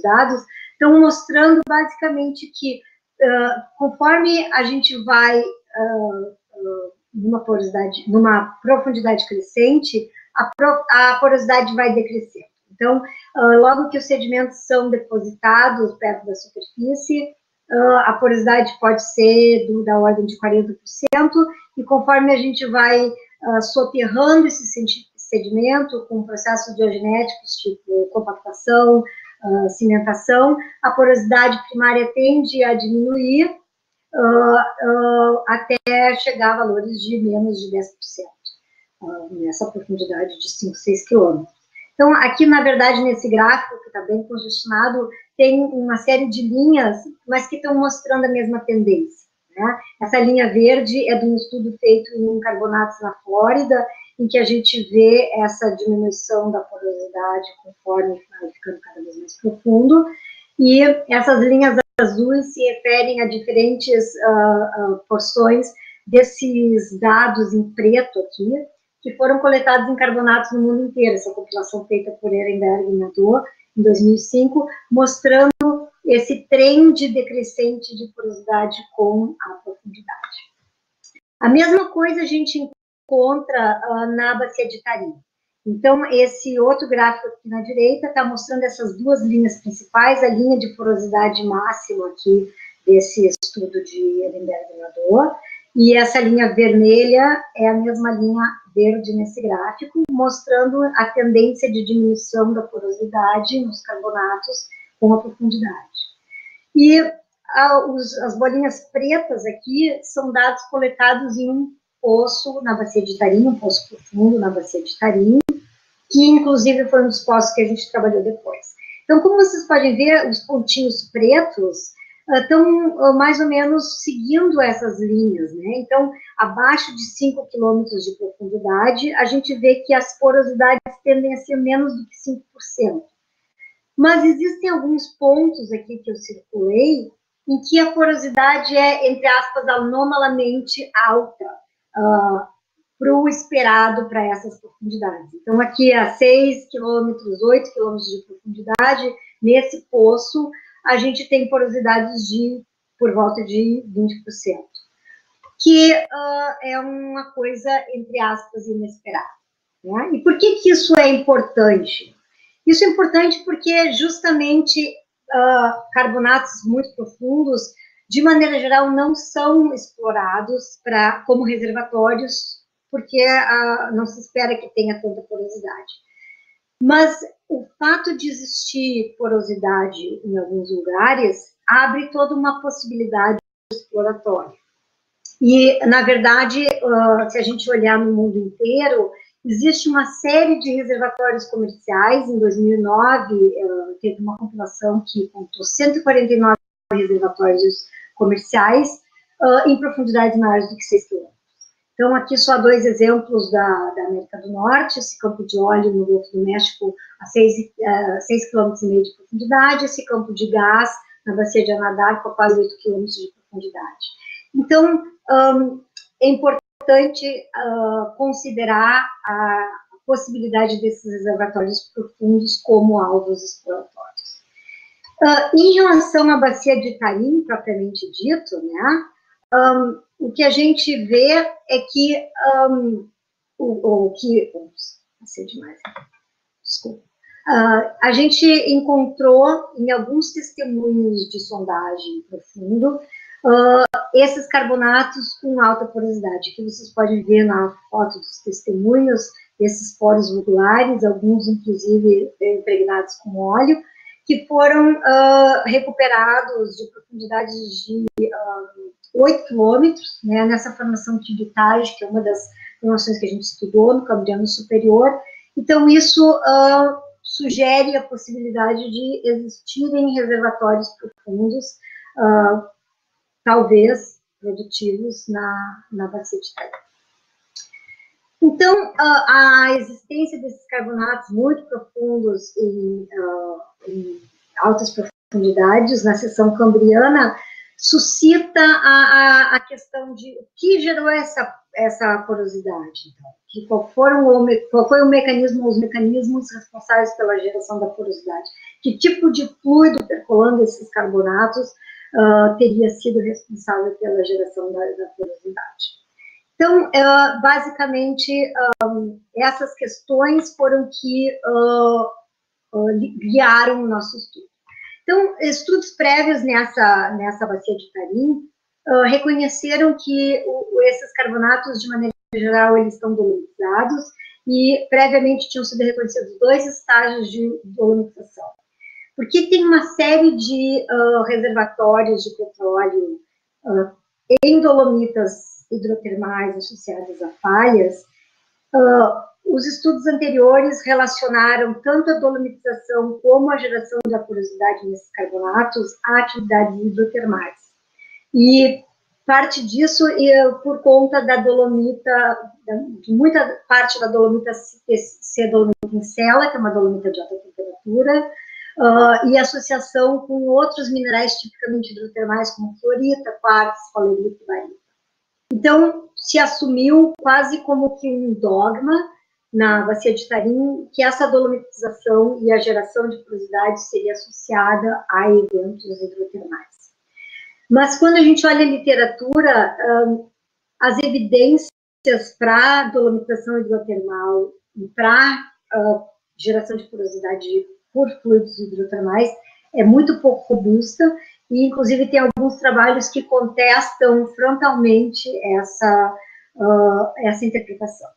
dados, estão mostrando basicamente que conforme a gente vai numa profundidade crescente, a porosidade vai decrescendo. Então, logo que os sedimentos são depositados perto da superfície, a porosidade pode ser da ordem de 40%, e conforme a gente vai soterrando esse sedimento com processos biogenéticos, tipo compactação, cimentação, a porosidade primária tende a diminuir até chegar a valores de menos de 10%, nessa profundidade de 5, 6 quilômetros. Então, aqui, na verdade, nesse gráfico, que está bem congestionado, tem uma série de linhas, mas que estão mostrando a mesma tendência, né? Essa linha verde é de um estudo feito em carbonatos na Flórida, em que a gente vê essa diminuição da porosidade conforme vai ficando cada vez mais profundo, e essas linhas azuis se referem a diferentes porções desses dados em preto aqui, que foram coletados em carbonatos no mundo inteiro, essa compilação feita por Ehrenberg e Nadeau, em 2005, mostrando esse trend decrescente de porosidade com a profundidade. A mesma coisa a gente encontra na bacia de Tarim. Então, esse outro gráfico aqui na direita está mostrando essas duas linhas principais, a linha de porosidade máxima aqui desse estudo de Ehrenberg e Nadeau, e essa linha vermelha é a mesma linha verde nesse gráfico, mostrando a tendência de diminuição da porosidade nos carbonatos com a profundidade. E as bolinhas pretas aqui são dados coletados em um poço na bacia de Tarim, um poço profundo na bacia de Tarim, que inclusive foi um dos poços que a gente trabalhou depois. Então, como vocês podem ver, os pontinhos pretos estão mais ou menos seguindo essas linhas, né? Então, abaixo de 5 quilômetros de profundidade, a gente vê que as porosidades tendem a ser menos do que 5%. Mas existem alguns pontos aqui que eu circulei em que a porosidade é, entre aspas, anomalamente alta para o esperado para essas profundidades. Então, aqui a 6 quilômetros, 8 quilômetros de profundidade, nesse poço, a gente tem porosidades por volta de 20%, que é uma coisa, entre aspas, inesperada, né? E por que isso é importante? Isso é importante porque, justamente, carbonatos muito profundos, de maneira geral, não são explorados como reservatórios, porque não se espera que tenha tanta porosidade. Mas o fato de existir porosidade em alguns lugares abre toda uma possibilidade exploratória. E, na verdade, se a gente olhar no mundo inteiro, existe uma série de reservatórios comerciais. Em 2009, teve uma compilação que contou 149 reservatórios comerciais em profundidades maiores do que 6 km. Então, aqui só 2 exemplos da América do Norte: esse campo de óleo no Golfo do México a 6,5 km de profundidade, esse campo de gás na bacia de Anadarko a quase 8 km de profundidade. Então, é importante considerar a possibilidade desses reservatórios profundos como alvos exploratórios. Em relação à bacia de Tarim, propriamente dito, né, o que a gente vê é que a gente encontrou em alguns testemunhos de sondagem profundo esses carbonatos com alta porosidade, que vocês podem ver na foto dos testemunhos, esses poros vugulares, alguns inclusive impregnados com óleo, que foram recuperados de profundidades de 8 quilômetros, né, nessa formação tibitage, que é uma das formações que a gente estudou no Cambriano Superior. Então, isso sugere a possibilidade de existirem reservatórios profundos, talvez produtivos na bacia de Tarim. Então, a existência desses carbonatos muito profundos em altas profundidades na seção cambriana suscita a questão de o que gerou essa essa porosidade, então? Qual foi o mecanismo, os mecanismos responsáveis pela geração da porosidade? Que tipo de fluido percolando esses carbonatos teria sido responsável pela geração da porosidade? Então, basicamente, essas questões foram que guiaram o nosso estudo. Então, estudos prévios nessa bacia de Tarim reconheceram que esses carbonatos, de maneira geral, eles estão dolomitizados e previamente tinham sido reconhecidos 2 estágios de dolomização. Porque tem uma série de reservatórios de petróleo em dolomitas hidrotermais associadas a falhas. Os estudos anteriores relacionaram tanto a dolomitização como a geração da porosidade nesses carbonatos a atividades hidrotermais. E parte disso por conta da dolomita, de muita parte da dolomita ser dolomita em sela, que é uma dolomita de alta temperatura, e associação com outros minerais tipicamente hidrotermais, como fluorita, quartzo, falerita e barita. Então, se assumiu quase como que um dogma na bacia de Tarim que essa dolomitização e a geração de porosidade seria associada a eventos hidrotermais. Mas quando a gente olha a literatura, as evidências para dolomitação hidrotermal e para geração de porosidade por fluidos hidrotermais é muito pouco robusta, e inclusive tem alguns trabalhos que contestam frontalmente essa interpretação.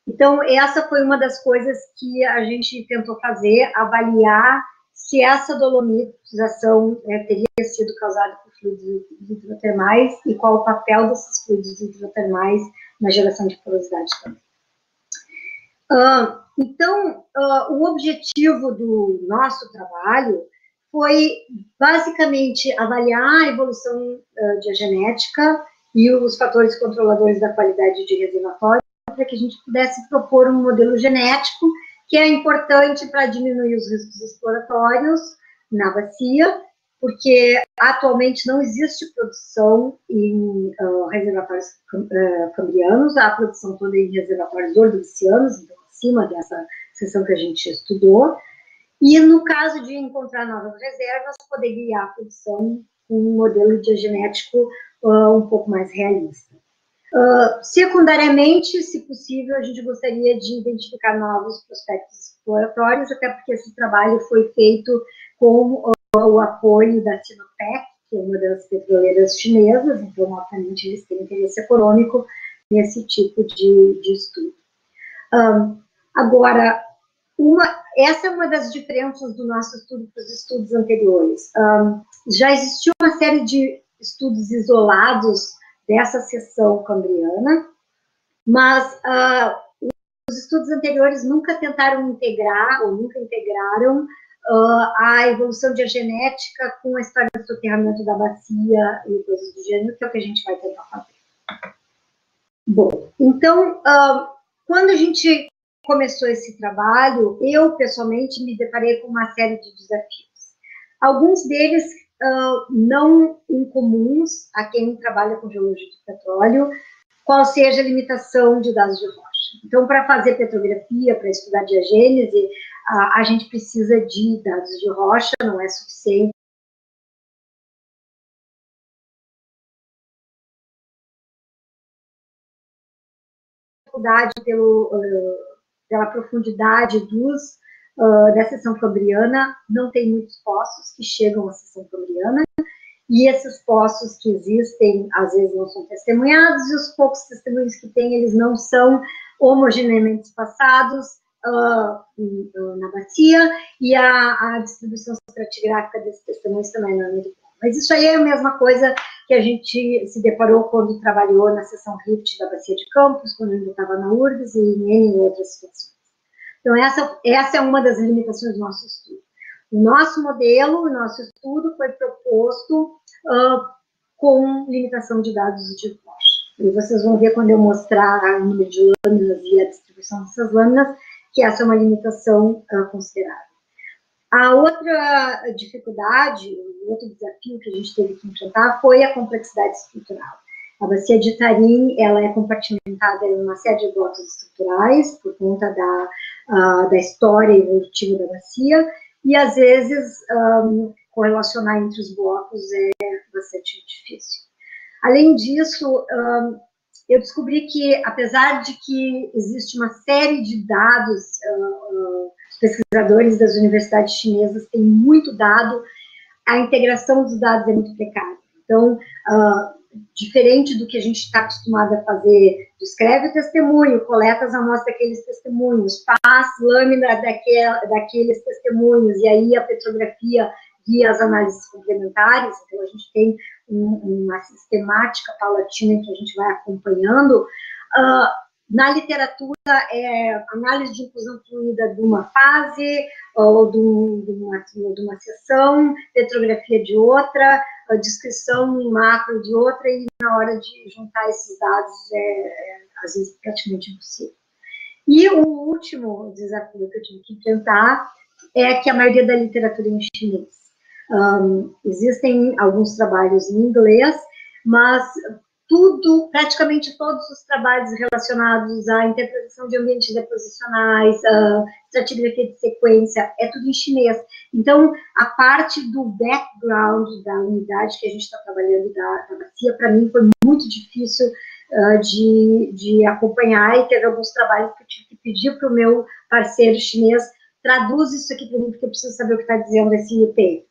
Então, essa foi uma das coisas que a gente tentou fazer, avaliar se essa dolomitização teria sido causada por fluidos hidrotermais e qual o papel desses fluidos hidrotermais na geração de porosidade também. Então, o objetivo do nosso trabalho foi, basicamente, avaliar a evolução diagenética e os fatores controladores da qualidade de reservatório para que a gente pudesse propor um modelo genético que é importante para diminuir os riscos exploratórios na bacia, porque atualmente não existe produção em reservatórios cambrianos, a produção toda é em reservatórios ordovicianos, então acima dessa seção que a gente estudou, e no caso de encontrar novas reservas, poder guiar a produção com um modelo diagenético um pouco mais realista. Secundariamente, se possível, a gente gostaria de identificar novos prospectos exploratórios, até porque esse trabalho foi feito com o apoio da Sinopec, que é uma das petroleiras chinesas, então, obviamente, eles têm interesse econômico nesse tipo de estudo. Agora, essa é uma das diferenças do nosso estudo para os estudos anteriores. Já existiu uma série de estudos isolados dessa seção cambriana, mas os estudos anteriores nunca tentaram integrar, ou nunca integraram, a evolução diagenética com a história do soterramento da bacia e coisas do gênero, que é o que a gente vai tentar fazer. Bom, então, quando a gente começou esse trabalho, eu, pessoalmente, me deparei com uma série de desafios. Alguns deles não incomuns a quem trabalha com geologia de petróleo, qual seja a limitação de dados de rocha. Então, para fazer petrografia, para estudar diagênese, a gente precisa de dados de rocha, não é suficiente. Pela profundidade da seção cambriana, não tem muitos poços que chegam à seção cambriana, e esses poços que existem, às vezes, não são testemunhados, e os poucos testemunhos que tem, eles não são homogeneamente espaçados na bacia, e a distribuição estratigráfica desses testemunhos também não é muito boa. Mas isso aí é a mesma coisa que a gente se deparou quando trabalhou na seção Rift da Bacia de Campos, quando ainda estava na URGS, e em outras situações. Então, essa é uma das limitações do nosso estudo. O nosso modelo, o nosso estudo foi proposto com limitação de dados de rocha. E vocês vão ver quando eu mostrar o número de lâminas e a distribuição dessas lâminas, que essa é uma limitação considerável. A outra dificuldade, o outro desafio que a gente teve que enfrentar foi a complexidade estrutural. A bacia de Tarim, ela é compartimentada em uma série de blocos estruturais, por conta da história evolutiva da bacia, e às vezes correlacionar entre os blocos é bastante difícil. Além disso, eu descobri que, apesar de que existe uma série de dados, os pesquisadores das universidades chinesas têm muito dado, a integração dos dados é muito precária. Então, diferente do que a gente está acostumado a fazer, descreve o testemunho, coleta as amostras daqueles testemunhos, faz lâmina daqueles testemunhos, e aí a petrografia guia as análises complementares. Então a gente tem uma sistemática paulatina que a gente vai acompanhando. Na literatura, análise de inclusão fluida de uma fase, ou de uma seção, petrografia de outra, a descrição macro de outra, e na hora de juntar esses dados às vezes praticamente impossível. E o último desafio que eu tive que enfrentar é que a maioria da literatura é em chinês. Existem alguns trabalhos em inglês, mas praticamente todos os trabalhos relacionados à interpretação de ambientes deposicionais, estratigrafia de sequência, é tudo em chinês. Então, a parte do background da unidade que a gente está trabalhando da bacia, para mim, foi muito difícil de acompanhar, e teve alguns trabalhos que eu tive que pedir para o meu parceiro chinês: traduz isso aqui para mim, porque eu preciso saber o que está dizendo esse IP.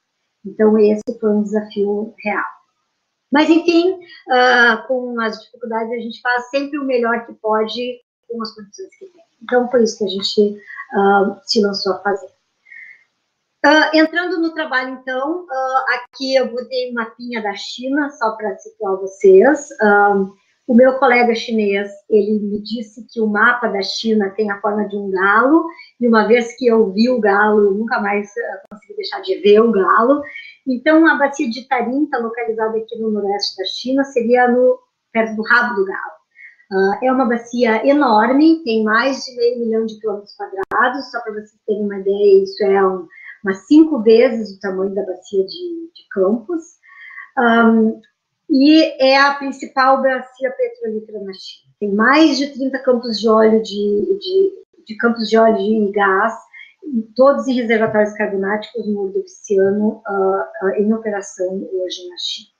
Então, esse foi um desafio real. Mas, enfim, com as dificuldades, a gente faz sempre o melhor que pode com as condições que tem. Então, foi isso que a gente se lançou a fazer. Entrando no trabalho, então, aqui eu botei um mapinha da China, só para situar vocês. O meu colega chinês, ele me disse que o mapa da China tem a forma de um galo, e uma vez que eu vi o galo, eu nunca mais consegui deixar de ver o galo. Então, a bacia de Tarim está localizada aqui no noroeste da China, seria perto do rabo do galo. É uma bacia enorme, tem mais de 500 mil de quilômetros quadrados, só para vocês terem uma ideia, isso é umas 5 vezes o tamanho da bacia de Campos. E é a principal bacia petrolífera na China. Tem mais de 30 campos de óleo campos de óleo e gás, todos em reservatórios carbonáticos no Ordovíciano, em operação hoje na China.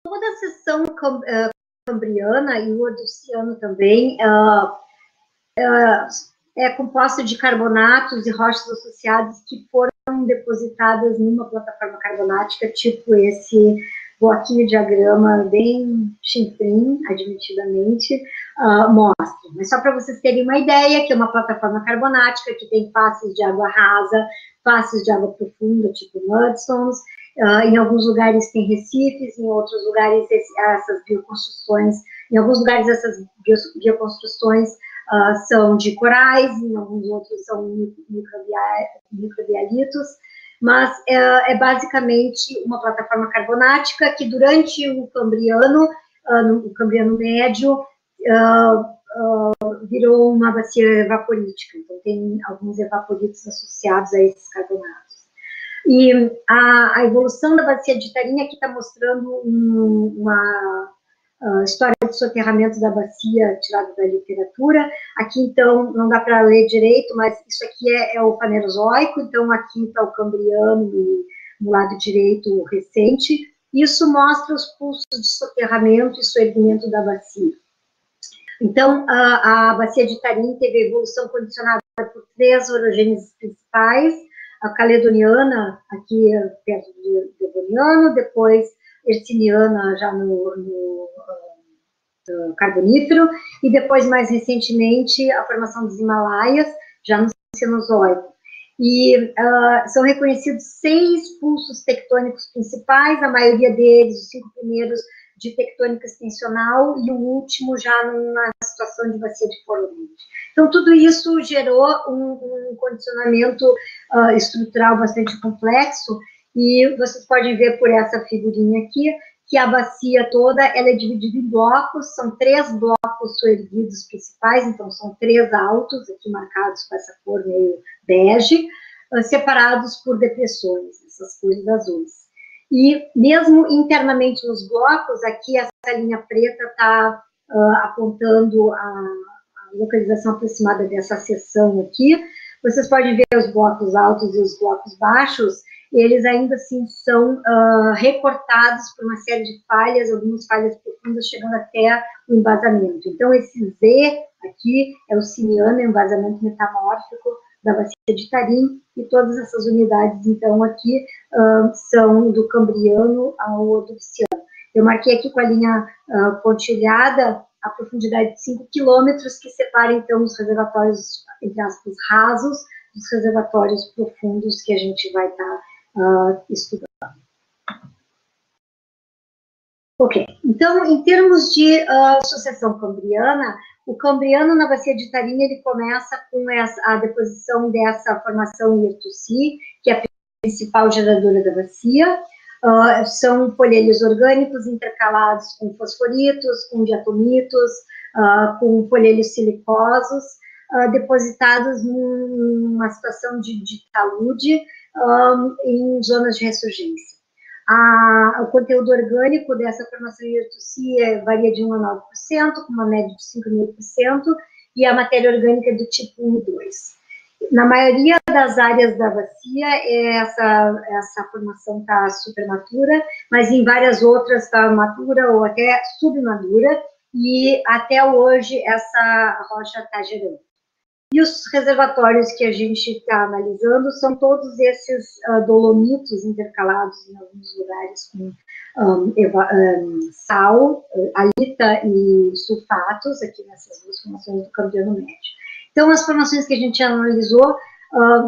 Toda a seção cambriana e o Ordovíciano também é composta de carbonatos e rochas associadas que foram depositadas numa plataforma carbonática, tipo esse bloquinho de diagrama bem chinfrim, admitidamente, mostra. Mas só para vocês terem uma ideia, que é uma plataforma carbonática que tem faces de água rasa, faces de água profunda, tipo mudstones. Em alguns lugares tem recifes, em outros lugares essas bioconstruções, em alguns lugares essas bioconstruções são de corais, em alguns outros são microbialitos, mas é basicamente uma plataforma carbonática que durante o Cambriano médio, virou uma bacia evaporítica. Então tem alguns evaporitos associados a esses carbonatos. E a evolução da bacia de Tarim aqui está mostrando uma história de soterramento da bacia tirada da literatura. Aqui, então, não dá para ler direito, mas isso aqui é o Panerozoico, então aqui está o Cambriano e no lado direito o recente. Isso mostra os pulsos de soterramento e soerguimento da bacia. Então, a bacia de Tarim teve evolução condicionada por 3 orogêneses principais: a caledoniana, aqui perto do Devoniano, depois herciniana, já no carbonífero, e depois, mais recentemente, a formação dos Himalaias, já no Cenozoico. E são reconhecidos 6 pulsos tectônicos principais, a maioria deles, os 5 primeiros, de tectônica extensional, e o último já numa situação de bacia de formente. Então, tudo isso gerou um condicionamento estrutural bastante complexo, e vocês podem ver por essa figurinha aqui, que a bacia toda ela é dividida em blocos, são 3 blocos soerguidos principais, então são 3 altos, aqui marcados com essa cor meio bege, separados por depressões, essas cores azuis. E mesmo internamente nos blocos, aqui essa linha preta está apontando a localização aproximada dessa seção aqui. Vocês podem ver os blocos altos e os blocos baixos, eles ainda assim são recortados por uma série de falhas, algumas falhas profundas, chegando até o embasamento. Então, esse Z aqui é o siniano, é um embasamento metamórfico da bacia de Tarim, e todas essas unidades, então, aqui são do Cambriano ao Ordoviciano. Eu marquei aqui com a linha pontilhada a profundidade de 5 quilômetros, que separa, então, os reservatórios, entre aspas, rasos, dos reservatórios profundos que a gente vai estar estudando. Ok, então, em termos de sucessão cambriana, o Cambriano na bacia de Tarim, ele começa com a deposição dessa formação Irtuci, que é a principal geradora da bacia. São polhelhos orgânicos intercalados com fosforitos, com diatomitos, com polhelhos silicosos, depositados numa situação de talude em zonas de ressurgência. O conteúdo orgânico dessa formação Irtuci varia de 1 a 9%, com uma média de 5,5%, e a matéria orgânica é do tipo 1 e 2. Na maioria das áreas da bacia, essa formação está supermatura, mas em várias outras está matura ou até submadura, e até hoje essa rocha está gerando. E os reservatórios que a gente está analisando são todos esses dolomitos intercalados em alguns lugares com sal, halita e sulfatos, aqui nessas duas formações do Cambriano Médio. Então, as formações que a gente analisou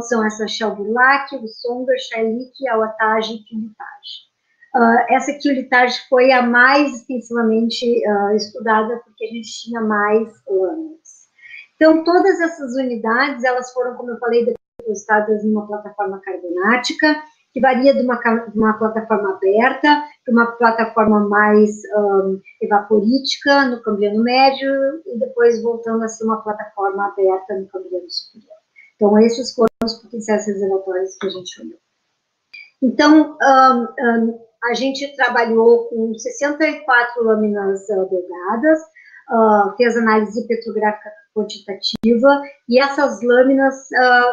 são essa Chalburlac, o Songer, Chalik, Auatage e Quilitage. Essa Quilitage foi a mais extensivamente estudada, porque a gente tinha mais lâminas. Então, todas essas unidades, elas foram, como eu falei, depositadas em uma plataforma carbonática, que varia de uma plataforma aberta para uma plataforma mais evaporítica no Cambriano Médio, e depois voltando a ser uma plataforma aberta no Cambriano Superior. Então, esses foram os potenciais reservatórios que a gente olhou. Então, a gente trabalhou com 64 lâminas delgadas, fez análise petrográfica quantitativa, e essas lâminas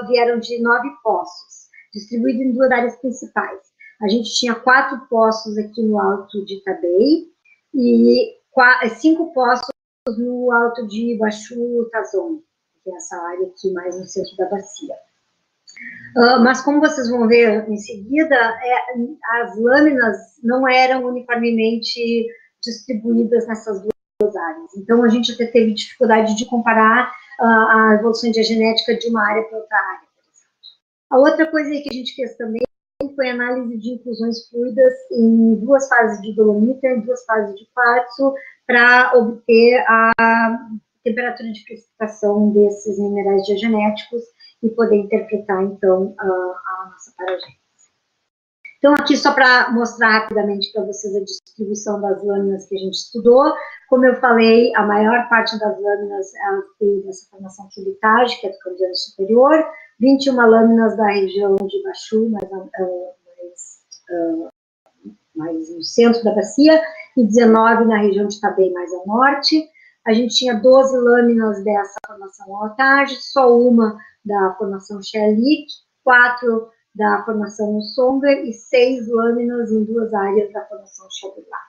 vieram de 9 poços, distribuídos em 2 áreas principais. A gente tinha 4 poços aqui no alto de Itabei e 5 poços no alto de Baixu Tazon, que é essa área aqui mais no centro da bacia. Mas como vocês vão ver em seguida, as lâminas não eram uniformemente distribuídas nessas 2 áreas. Então, a gente até teve dificuldade de comparar a evolução genética de uma área para outra área. A outra coisa que a gente fez também foi análise de inclusões fluidas em 2 fases de dolomita e 2 fases de quartzo, para obter a temperatura de precipitação desses minerais geogenéticos e poder interpretar, então, a nossa paragênese. Então, aqui só para mostrar rapidamente para vocês a distribuição das lâminas que a gente estudou. Como eu falei, a maior parte das lâminas veio dessa formação Quilitage, que é do Cambriano Superior, 21 lâminas da região de Baixu, mais no centro da bacia, e 19 na região de Itabei, mais ao norte. A gente tinha 12 lâminas dessa formação Auatage, só uma da formação Chalik, 4 da formação Songer e 6 lâminas em 2 áreas da formação Chalburlac.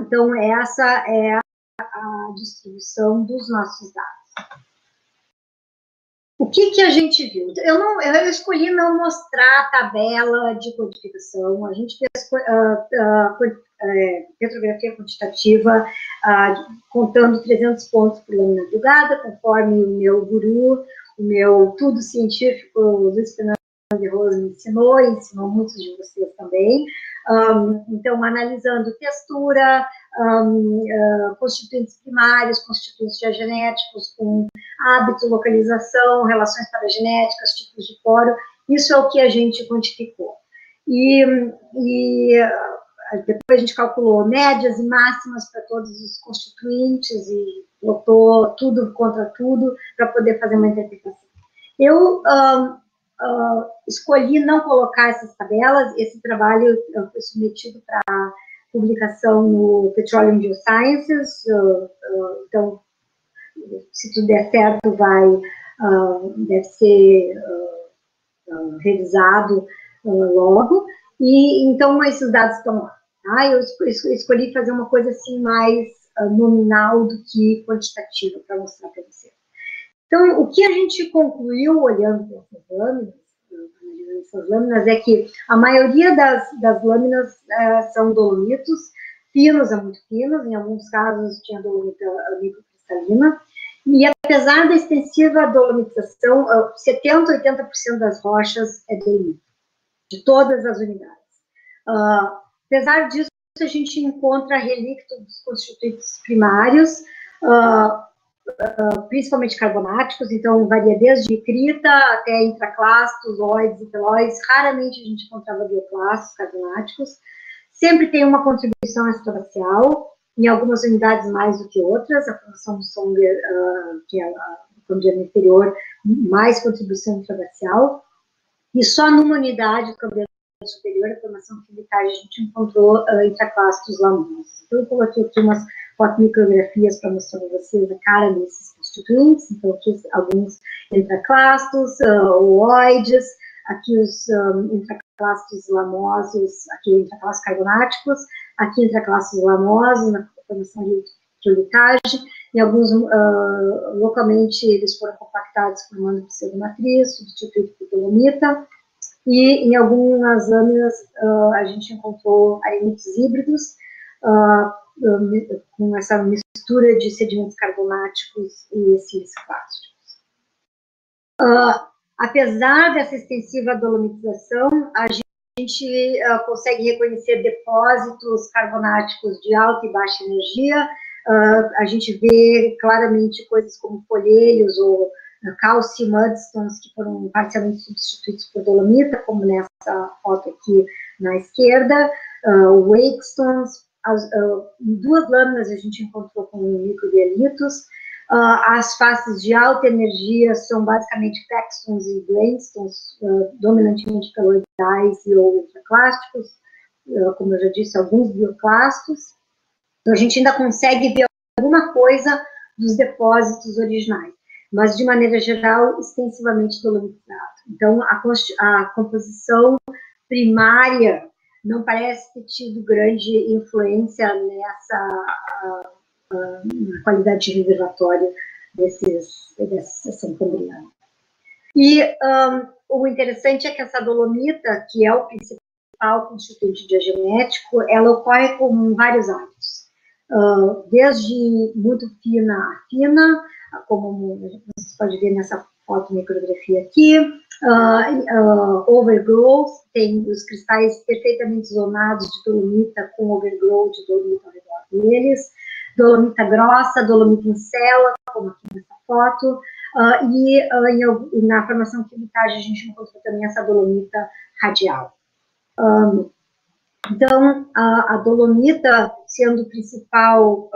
Então, essa é a distribuição dos nossos dados. O que a gente viu? Eu escolhi não mostrar a tabela de codificação. A gente fez petrografia quantitativa, contando 300 pontos por lâmina delgada, conforme o meu guru, o meu tudo científico, Luiz Fernando de Rosa me ensinou muitos de vocês também. Então, analisando textura, constituintes primários, constituintes genéticos, com hábito, localização, relações paragenéticas, tipos de poro, isso é o que a gente quantificou. E depois a gente calculou médias e máximas para todos os constituintes e botou tudo contra tudo para poder fazer uma interpretação. Eu escolhi não colocar essas tabelas. Esse trabalho foi submetido para publicação no Petroleum Geosciences, então, se tudo der certo, deve ser revisado logo, e então esses dados estão lá. Tá? Eu escolhi fazer uma coisa assim mais nominal do que quantitativa, para mostrar para vocês. Então, o que a gente concluiu olhando para essas lâminas é que a maioria das lâminas são dolomitos finos, muito finos, em alguns casos tinha dolomita microcristalina, e apesar da extensiva dolomitização, 70% a 80% das rochas é dolomita, de todas as unidades. Apesar disso, a gente encontra relictos constituintes primários, principalmente carbonáticos, então varia desde crita até intraclastos, oides e pelóides. Raramente a gente encontrava bioclastos carbonáticos. Sempre tem uma contribuição extravacial, em algumas unidades mais do que outras. A formação do Songer, que é a cambriano inferior, mais contribuição extravacial. E só numa unidade do cambriano superior, a formação quimitária, a gente encontrou intraclastos lamosos. Então, eu coloquei aqui umas fotomicrografias para mostrar para vocês a cara desses constituintes. Então, aqui alguns intraclastos, oides, aqui os intraclastos lamosos, aqui intraclastos carbonáticos, aqui intraclastos lamosos, na formação de olitagem, e alguns, localmente, eles foram compactados formando pseudomatriz, substituído por dolomita, e em algumas lâminas a gente encontrou arenites híbridos, com essa mistura de sedimentos carbonáticos e silício-plásticos. Apesar dessa extensiva dolomitização, a gente consegue reconhecer depósitos carbonáticos de alta e baixa energia. A gente vê claramente coisas como folheiros ou calcium mudstones que foram parcialmente substituídos por dolomita, como nessa foto aqui na esquerda, wakestones. Em duas lâminas a gente encontrou com microbialitos. As faces de alta energia são basicamente paxtons e grainstones, dominantemente peloidais e ou intraclásticos, como eu já disse, alguns bioclastos. Então, a gente ainda consegue ver alguma coisa dos depósitos originais, mas, de maneira geral, extensivamente dolomitizado. Então, a composição primária não parece ter tido grande influência nessa qualidade reservatória dessa seção cambriana. E o interessante é que essa dolomita, que é o principal constituinte diagenético, ela ocorre com vários hábitos, desde muito fina a fina, como você pode ver nessa fotomicrografia aqui, overgrowth, tem os cristais perfeitamente zonados de dolomita com overgrowth de dolomita ao redor deles, dolomita grossa, dolomita em célula, como aqui nessa foto, e na formação quimitária a gente encontrou também essa dolomita radial. Então, a dolomita, sendo o principal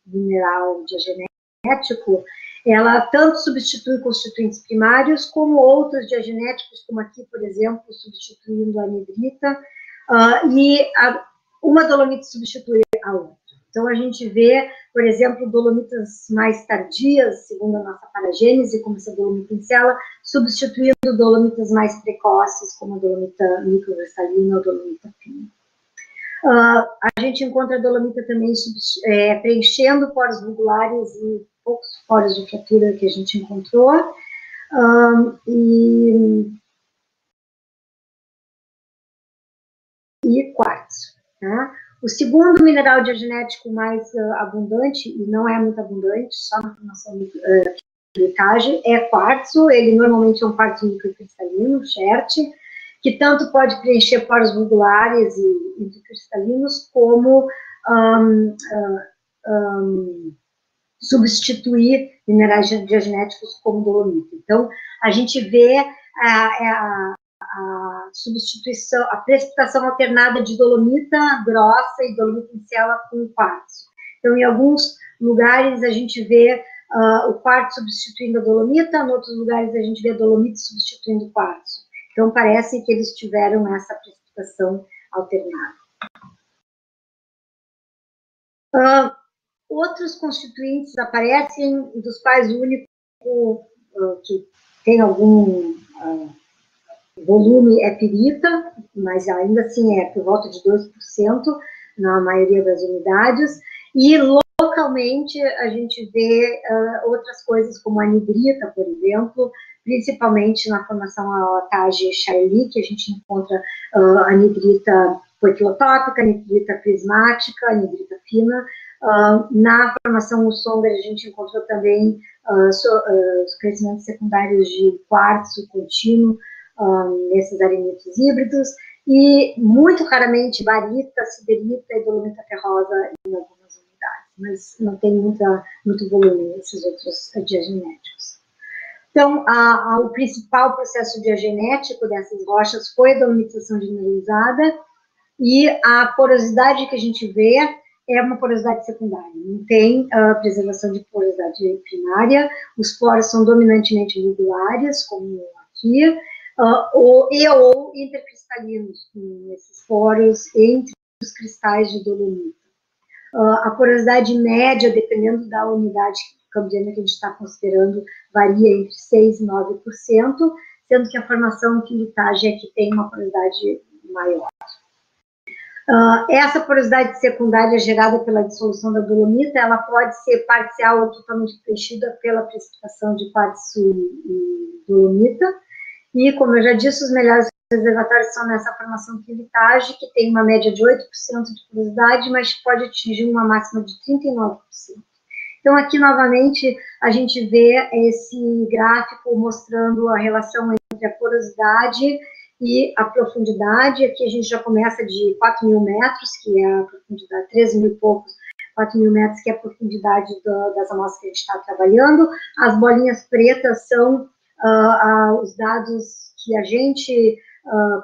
mineral diagenético, ela tanto substitui constituintes primários, como outros diagenéticos, como aqui, por exemplo, substituindo a anhidrita, e uma dolomita substitui a outra. Então, a gente vê, por exemplo, dolomitas mais tardias, segundo a nossa paragênese, como essa dolomita em célula, substituindo dolomitas mais precoces, como a dolomita microcristalina ou dolomita fina. A gente encontra a dolomita também preenchendo poros vulgulares e poucos poros de fratura que a gente encontrou. E quartzo. Tá? O segundo mineral diagenético mais abundante, e não é muito abundante, só na formação de litagem, é quartzo. Ele normalmente é um quartzo microcristalino, chert, que tanto pode preencher poros vulgulares e intracristalinos, como substituir minerais diagenéticos como dolomita. Então, a gente vê a substituição, a precipitação alternada de dolomita grossa e dolomita em célula com quartzo. Então, em alguns lugares a gente vê o quartzo substituindo a dolomita, em outros lugares a gente vê a dolomita substituindo o quartzo. Então, parece que eles tiveram essa precipitação alternada. Outros constituintes aparecem, dos quais o único que tem algum volume é pirita, mas ainda assim é por volta de 2% na maioria das unidades, e localmente a gente vê outras coisas como a anidrita, por exemplo, principalmente na formação Aotage-Charlie, que a gente encontra anidrita poiquilotópica, anidrita prismática, anidrita fina. Na formação Ussonga, a gente encontrou também os crescimentos secundários de quartzo contínuo, nesses arenitos híbridos, e muito raramente barita, siderita e dolomita ferrosa em algumas unidades, mas não tem muito volume nesses outros diagenéticos. Então, o principal processo diagenético dessas rochas foi a dolomitização generalizada, e a porosidade que a gente vê é uma porosidade secundária, não tem preservação de porosidade primária, os poros são dominantemente regulares, como aqui, ou intercristalinos, com esses poros entre os cristais de dolomita. A porosidade média, dependendo da unidade cambriana que a gente está considerando, varia entre 6% e 9%, sendo que a formação quilitagem é que tem uma porosidade maior. Essa porosidade secundária gerada pela dissolução da dolomita, ela pode ser parcial ou totalmente preenchida pela precipitação de quartzo e dolomita, e, como eu já disse, os melhores reservatórios são nessa formação quilitagem, que tem uma média de 8% de porosidade, mas pode atingir uma máxima de 39%. Então, aqui, novamente, a gente vê esse gráfico mostrando a relação entre a porosidade e a profundidade. Aqui a gente já começa de 4.000 metros, que é a profundidade, 13.000 e poucos, 4.000 metros, que é a profundidade das amostras que a gente está trabalhando. As bolinhas pretas são os dados que a gente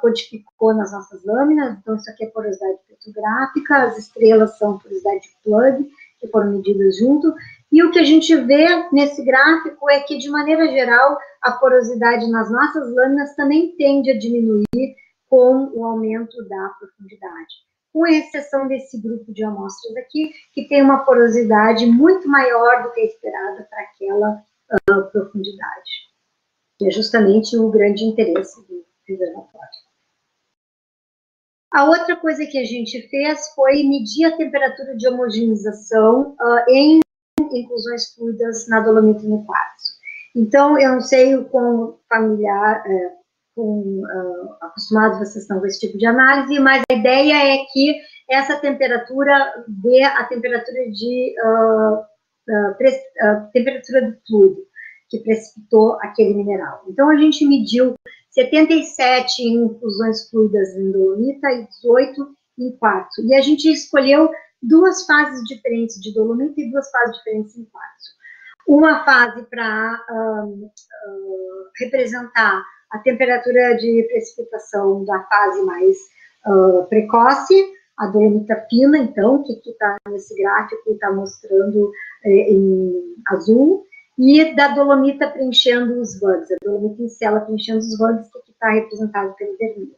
codificou nas nossas lâminas. Então, isso aqui é porosidade petrográfica, as estrelas são porosidade de plug, que foram medidas junto, e o que a gente vê nesse gráfico é que, de maneira geral, a porosidade nas nossas lâminas também tende a diminuir com o aumento da profundidade, com exceção desse grupo de amostras aqui, que tem uma porosidade muito maior do que a esperada para aquela profundidade, que é justamente o grande interesse do reservatório. A outra coisa que a gente fez foi medir a temperatura de homogeneização em inclusões fluidas na dolomita e no quartzo. Então, eu não sei o quão familiar, acostumados vocês estão com esse tipo de análise, mas a ideia é que essa temperatura dê a temperatura temperatura do fluido que precipitou aquele mineral. Então, a gente mediu 77 infusões fluidas em dolomita e 18 em quartzo. E a gente escolheu duas fases diferentes de dolomita e duas fases diferentes em quartzo. Uma fase para representar a temperatura de precipitação da fase mais precoce, a dolomita fina, então, que está nesse gráfico, está mostrando em azul, e da dolomita preenchendo os bugs, a dolomita em cela preenchendo os bugs, que está representado pelo vermelho.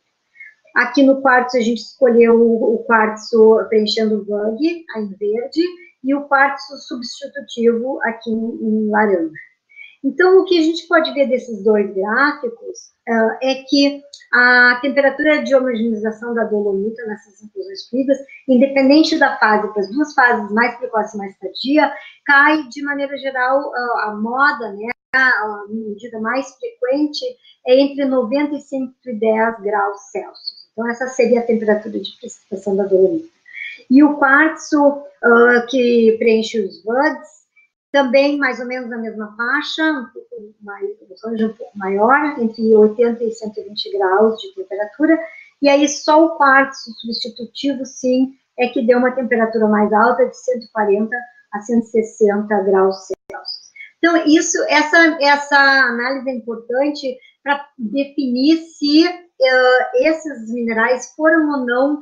Aqui no quartzo, a gente escolheu o quartzo preenchendo o bug, em verde, e o quartzo substitutivo aqui em laranja. Então, o que a gente pode ver desses dois gráficos é que a temperatura de homogeneização da dolomita nessas infusões fluidas, independente da fase, para as duas fases mais precoce e mais tardia, cai de maneira geral, a moda, né, a medida mais frequente é entre 90 e 110 graus Celsius. Então, essa seria a temperatura de precipitação da dolomita. E o quartzo, que preenche os bugs, também mais ou menos na mesma faixa, um pouco maior, entre 80 e 120 graus de temperatura, e aí só o quartzo substitutivo, sim, é que deu uma temperatura mais alta, de 140 a 160 graus Celsius. Então, essa análise é importante para definir se esses minerais foram ou não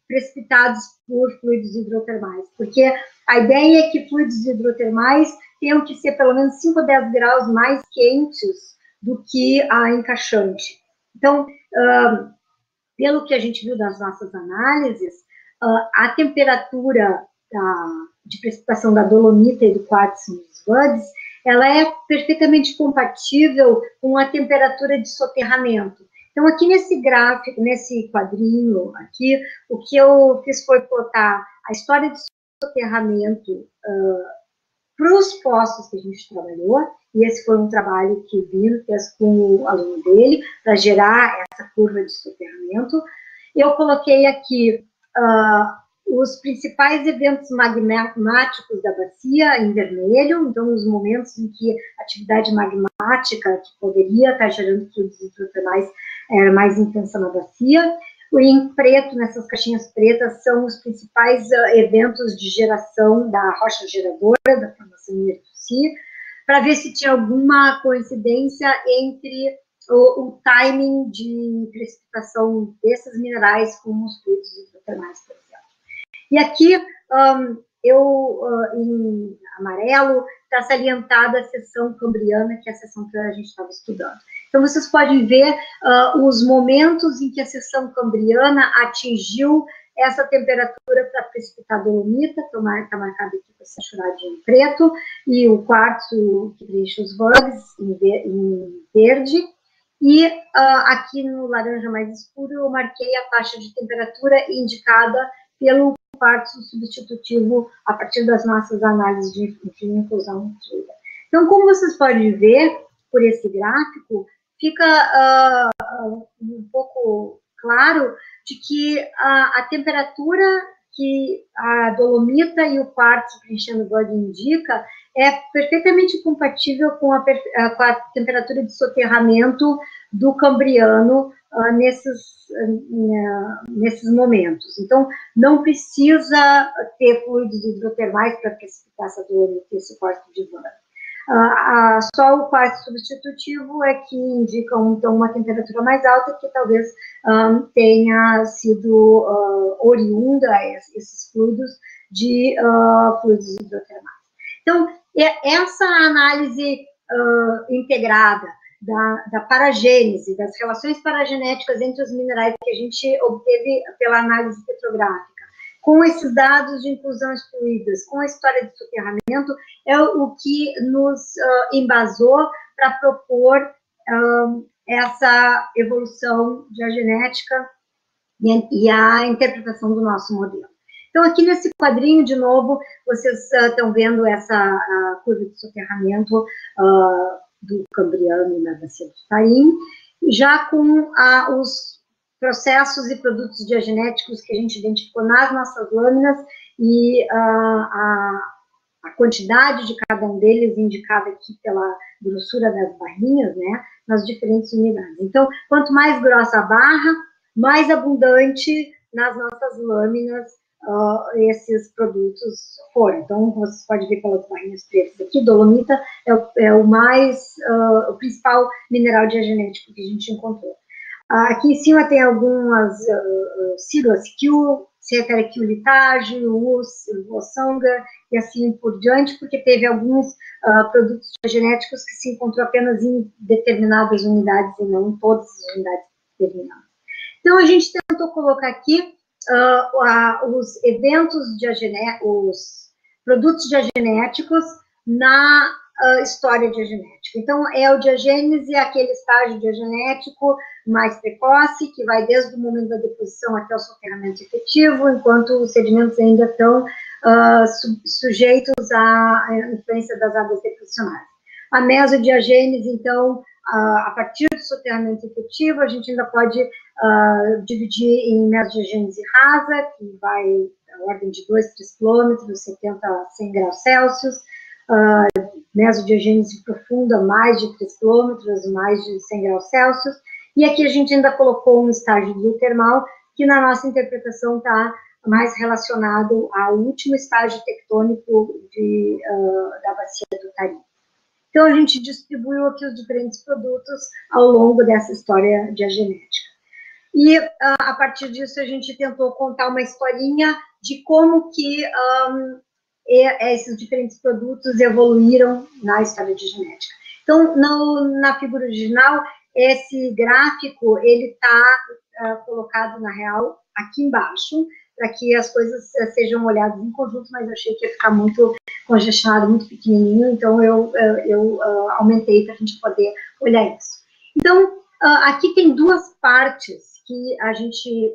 precipitados por fluidos hidrotermais, porque a ideia é que fluidos hidrotermais tenham que ser pelo menos 5 a 10 graus mais quentes do que a encaixante. Então, pelo que a gente viu das nossas análises, a temperatura de precipitação da dolomita e do quartzo nos VUDs, ela é perfeitamente compatível com a temperatura de soterramento. Então, aqui nesse gráfico, nesse quadrinho aqui, o que eu fiz foi botar a história de soterramento para os poços que a gente trabalhou, e esse foi um trabalho que o Bino fez com o aluno dele, para gerar essa curva de soterramento. Eu coloquei aqui os principais eventos magmáticos da bacia, em vermelho, então os momentos em que a atividade magmática, que poderia estar gerando fluidos hidrotermais, era mais intensa na bacia. Em preto, nessas caixinhas pretas, são os principais eventos de geração da rocha geradora, da formação de Mertussi, para ver se tinha alguma coincidência entre o timing de precipitação desses minerais com os fluidos hidrotermais, por exemplo. E aqui, em amarelo, está salientada a seção cambriana, que é a seção que a gente estava estudando. Então, vocês podem ver os momentos em que a seção cambriana atingiu essa temperatura para precipitar dolomita, está marcado aqui com essa churadinha em preto, e o quartzo que preenche os VUDs em verde. E aqui no laranja mais escuro eu marquei a faixa de temperatura indicada pelo quartzo substitutivo a partir das nossas análises de inclusão fluida. Então, como vocês podem ver por esse gráfico, fica um pouco claro de que a temperatura que a dolomita e o quartzo preenchendo o VUD indica é perfeitamente compatível com a temperatura de soterramento do cambriano nesses momentos. Então, não precisa ter fluidos hidrotermais para precipitar essa dolomita e esse quartzo de VUD. Só o quartzo substitutivo é que indica, então, uma temperatura mais alta, que talvez tenha sido oriunda esses fluidos de fluidos hidrotermais. Então, essa análise integrada da paragênese, das relações paragenéticas entre os minerais que a gente obteve pela análise petrográfica, com esses dados de inclusões fluídas, com a história de soterramento, é o que nos embasou para propor essa evolução geogenética e a interpretação do nosso modelo. Então, aqui nesse quadrinho, de novo, vocês estão vendo essa curva de soterramento do Cambriano e da bacia do Tarim, já com os processos e produtos diagenéticos que a gente identificou nas nossas lâminas e a quantidade de cada um deles indicada aqui pela grossura das barrinhas, né, nas diferentes unidades. Então, quanto mais grossa a barra, mais abundante nas nossas lâminas esses produtos foram. Então, vocês podem ver pelas barrinhas pretas aqui, dolomita é o principal mineral diagenético que a gente encontrou. Aqui em cima tem algumas siglas, Q, se refere a Q-litagem, o Sanga, e assim por diante, porque teve alguns produtos genéticos que se encontrou apenas em determinadas unidades e não em todas as unidades determinadas. Então, a gente tentou colocar aqui os eventos os produtos diagenéticos na história diagenética. Então, a diagênese é aquele estágio diagenético mais precoce, que vai desde o momento da deposição até o soterramento efetivo, enquanto os sedimentos ainda estão sujeitos à influência das águas deposicionais. A mesodiagênese, então, a partir do soterramento efetivo, a gente ainda pode dividir em mesodiagênese rasa, que vai à ordem de 2, 3 quilômetros, 70 a 100 graus Celsius, mesodiagênese profunda, mais de 3 quilômetros, mais de 100 graus Celsius, e aqui a gente ainda colocou um estágio biotermal, que na nossa interpretação está mais relacionado ao último estágio tectônico da bacia do Tarim. Então, a gente distribuiu aqui os diferentes produtos ao longo dessa história diagenética. E, a partir disso, a gente tentou contar uma historinha de como que esses diferentes produtos evoluíram na história diagenética. Então, na figura original, esse gráfico, ele está colocado, na real, aqui embaixo, para que as coisas sejam olhadas em conjunto, mas eu achei que ia ficar muito congestionado, muito pequenininho, então eu aumentei para a gente poder olhar isso. Então, aqui tem duas partes que a gente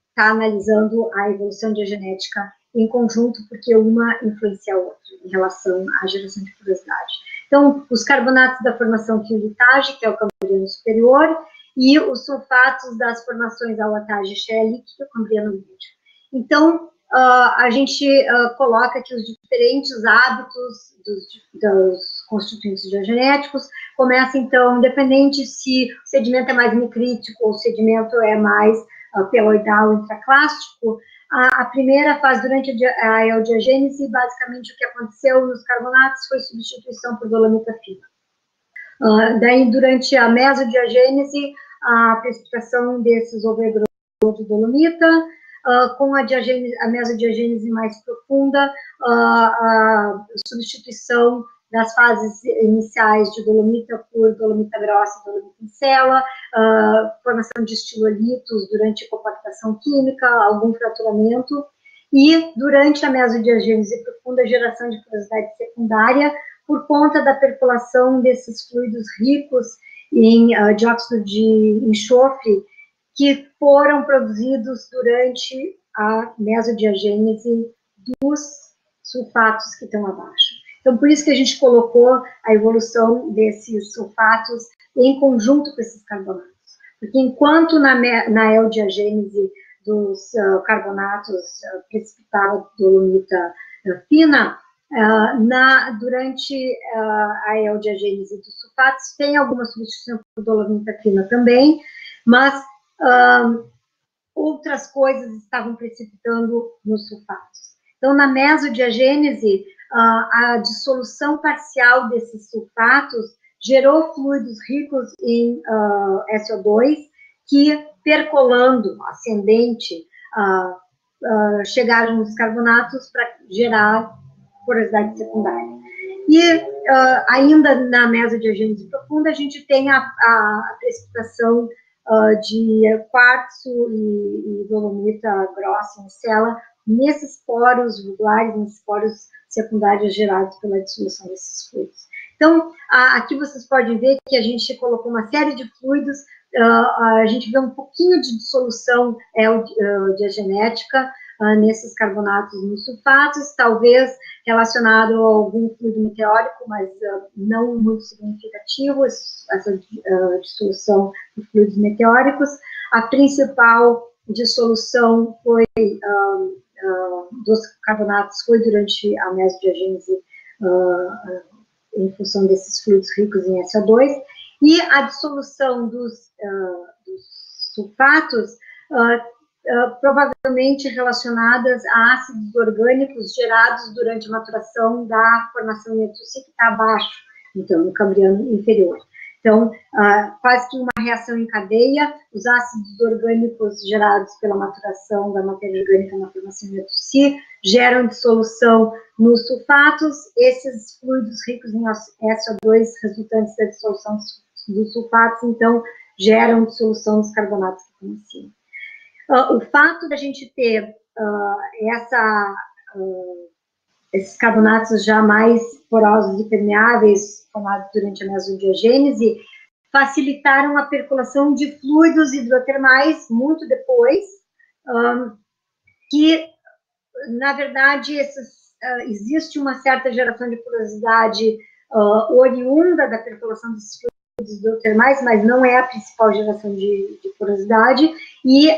está analisando a evolução diagenética em conjunto, porque uma influencia a outra em relação à geração de porosidade. Então, os carbonatos da formação fio-litagem, que é o cambriano superior, e os sulfatos das formações alotagem e Shelley, que é o cambriano médio. Então, a gente coloca que os diferentes hábitos dos constituintes diagenéticos começam, então, independente se o sedimento é mais micrítico ou o sedimento é mais peloidal intraclástico. A primeira fase durante a eodiagênese, basicamente o que aconteceu nos carbonatos foi substituição por dolomita fina. Daí, durante a mesodiagênese, a precipitação desses overgrowth de dolomita, com a mesodiagênese mais profunda, a substituição das fases iniciais de dolomita por dolomita grossa e dolomita em cela, formação de estilolitos durante compactação química, algum fraturamento, e durante a mesodiagênese profunda, geração de porosidade secundária, por conta da percolação desses fluidos ricos em dióxido de enxofre, que foram produzidos durante a mesodiagênese dos sulfatos que estão abaixo. Então, por isso que a gente colocou a evolução desses sulfatos em conjunto com esses carbonatos. Porque enquanto na eodiagênese dos carbonatos precipitava dolomita fina, durante a eodiagênese dos sulfatos tem alguma substituição por dolomita fina também, mas outras coisas estavam precipitando nos sulfatos. Então, na mesodiagênese, a dissolução parcial desses sulfatos gerou fluidos ricos em SO2, que, percolando, ascendente, chegaram nos carbonatos para gerar porosidade secundária. E ainda na mesodiagênese profunda, a gente tem a precipitação de quartzo e dolomita grossa em cela, nesses poros vulgares, nesses poros secundários gerados pela dissolução desses fluidos. Então, aqui vocês podem ver que a gente colocou uma série de fluidos, a gente vê um pouquinho de dissolução diagenética nesses carbonatos nos sulfatos, talvez relacionado a algum fluido meteórico, mas não muito significativo, essa dissolução de fluidos meteóricos. A principal dissolução foi dos carbonatos foi durante a mesodiagênese em função desses fluidos ricos em SO2, e a dissolução dos sulfatos provavelmente relacionadas a ácidos orgânicos gerados durante a maturação da formação Nitrosi, que está abaixo, então, no cambriano inferior. Então, quase que uma reação em cadeia, os ácidos orgânicos gerados pela maturação da matéria orgânica na formação Nitrosi geram dissolução nos sulfatos, esses fluidos ricos em SO2 resultantes da dissolução dos sulfatos, então, geram dissolução dos carbonatos que estão em cima. O fato da gente ter esses carbonatos já mais porosos e permeáveis, formados durante a mesodiagênese, facilitaram a percolação de fluidos hidrotermais muito depois, que, na verdade, existe uma certa geração de porosidade oriunda da percolação desses fluidos hidrotermais, mas não é a principal geração de porosidade, e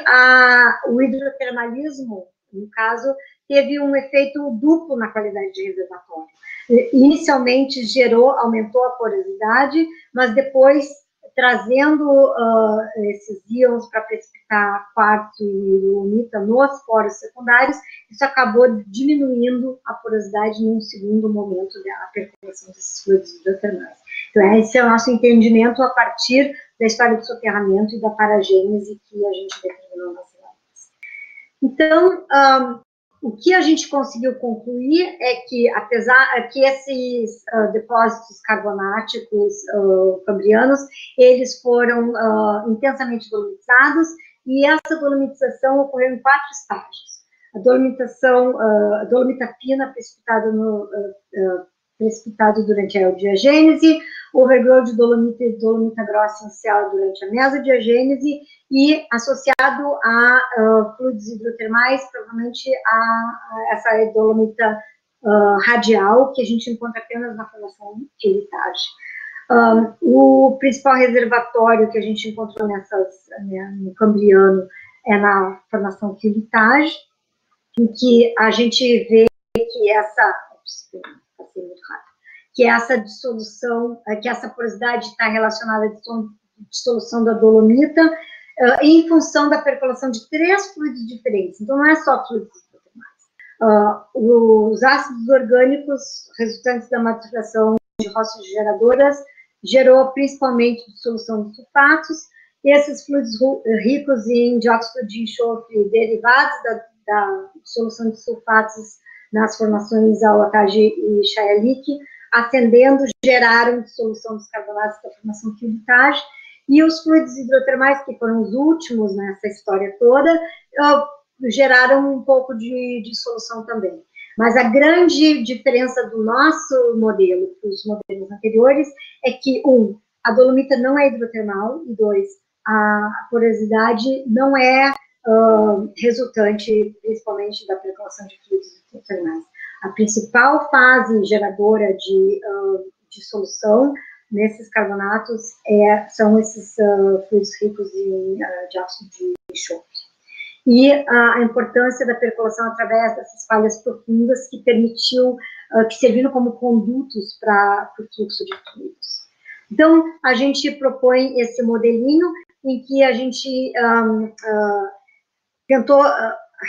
o hidrotermalismo, no caso, teve um efeito duplo na qualidade de reservatório. Inicialmente aumentou a porosidade, mas depois, trazendo esses íons para precipitar quartzo e dolomita nos poros secundários, isso acabou diminuindo a porosidade em um segundo momento da percolação desses fluidos hidrotermais. Então, esse é o nosso entendimento a partir da história do soterramento e da paragênese que a gente determinou nas láminas. Então, O que a gente conseguiu concluir é que, apesar que esses depósitos carbonáticos cambrianos, eles foram intensamente dolomitizados, e essa dolomitização ocorreu em 4 estágios. A dolomitação, a dolomita fina precipitado durante a eodiagênese, o overgrowth de dolomita e dolomita grossa inicial durante a mesodiagênese, e associado a fluidos hidrotermais, provavelmente a essa dolomita radial, que a gente encontra apenas na formação filitage. O principal reservatório que a gente encontrou no Cambriano é na formação filitage, em que a gente vê que essa dissolução, que essa porosidade está relacionada à dissolução da dolomita, em função da percolação de 3 fluidos diferentes. Então, não é só fluidos hidrotermais. Os ácidos orgânicos resultantes da maturação de rochas geradoras gerou principalmente dissolução de sulfatos, e esses fluidos ricos em dióxido de enxofre derivados da dissolução de sulfatos nas formações Al-Ataj e Shayalik, acendendo, geraram dissolução dos carbonatos da formação filitage, e os fluidos hidrotermais, que foram os últimos nessa história toda, geraram um pouco de dissolução também. Mas a grande diferença do nosso modelo para os modelos anteriores é que, a dolomita não é hidrotermal, e 2, a porosidade não é resultante, principalmente, da percolação de fluidos hidrotermais. A principal fase geradora de dissolução nesses carbonatos são esses fluidos ricos em dióxido de enxofre. E a importância da percolação através dessas falhas profundas que que serviram como condutos para o fluxo de fluidos. Então, a gente propõe esse modelinho em que a gente tentou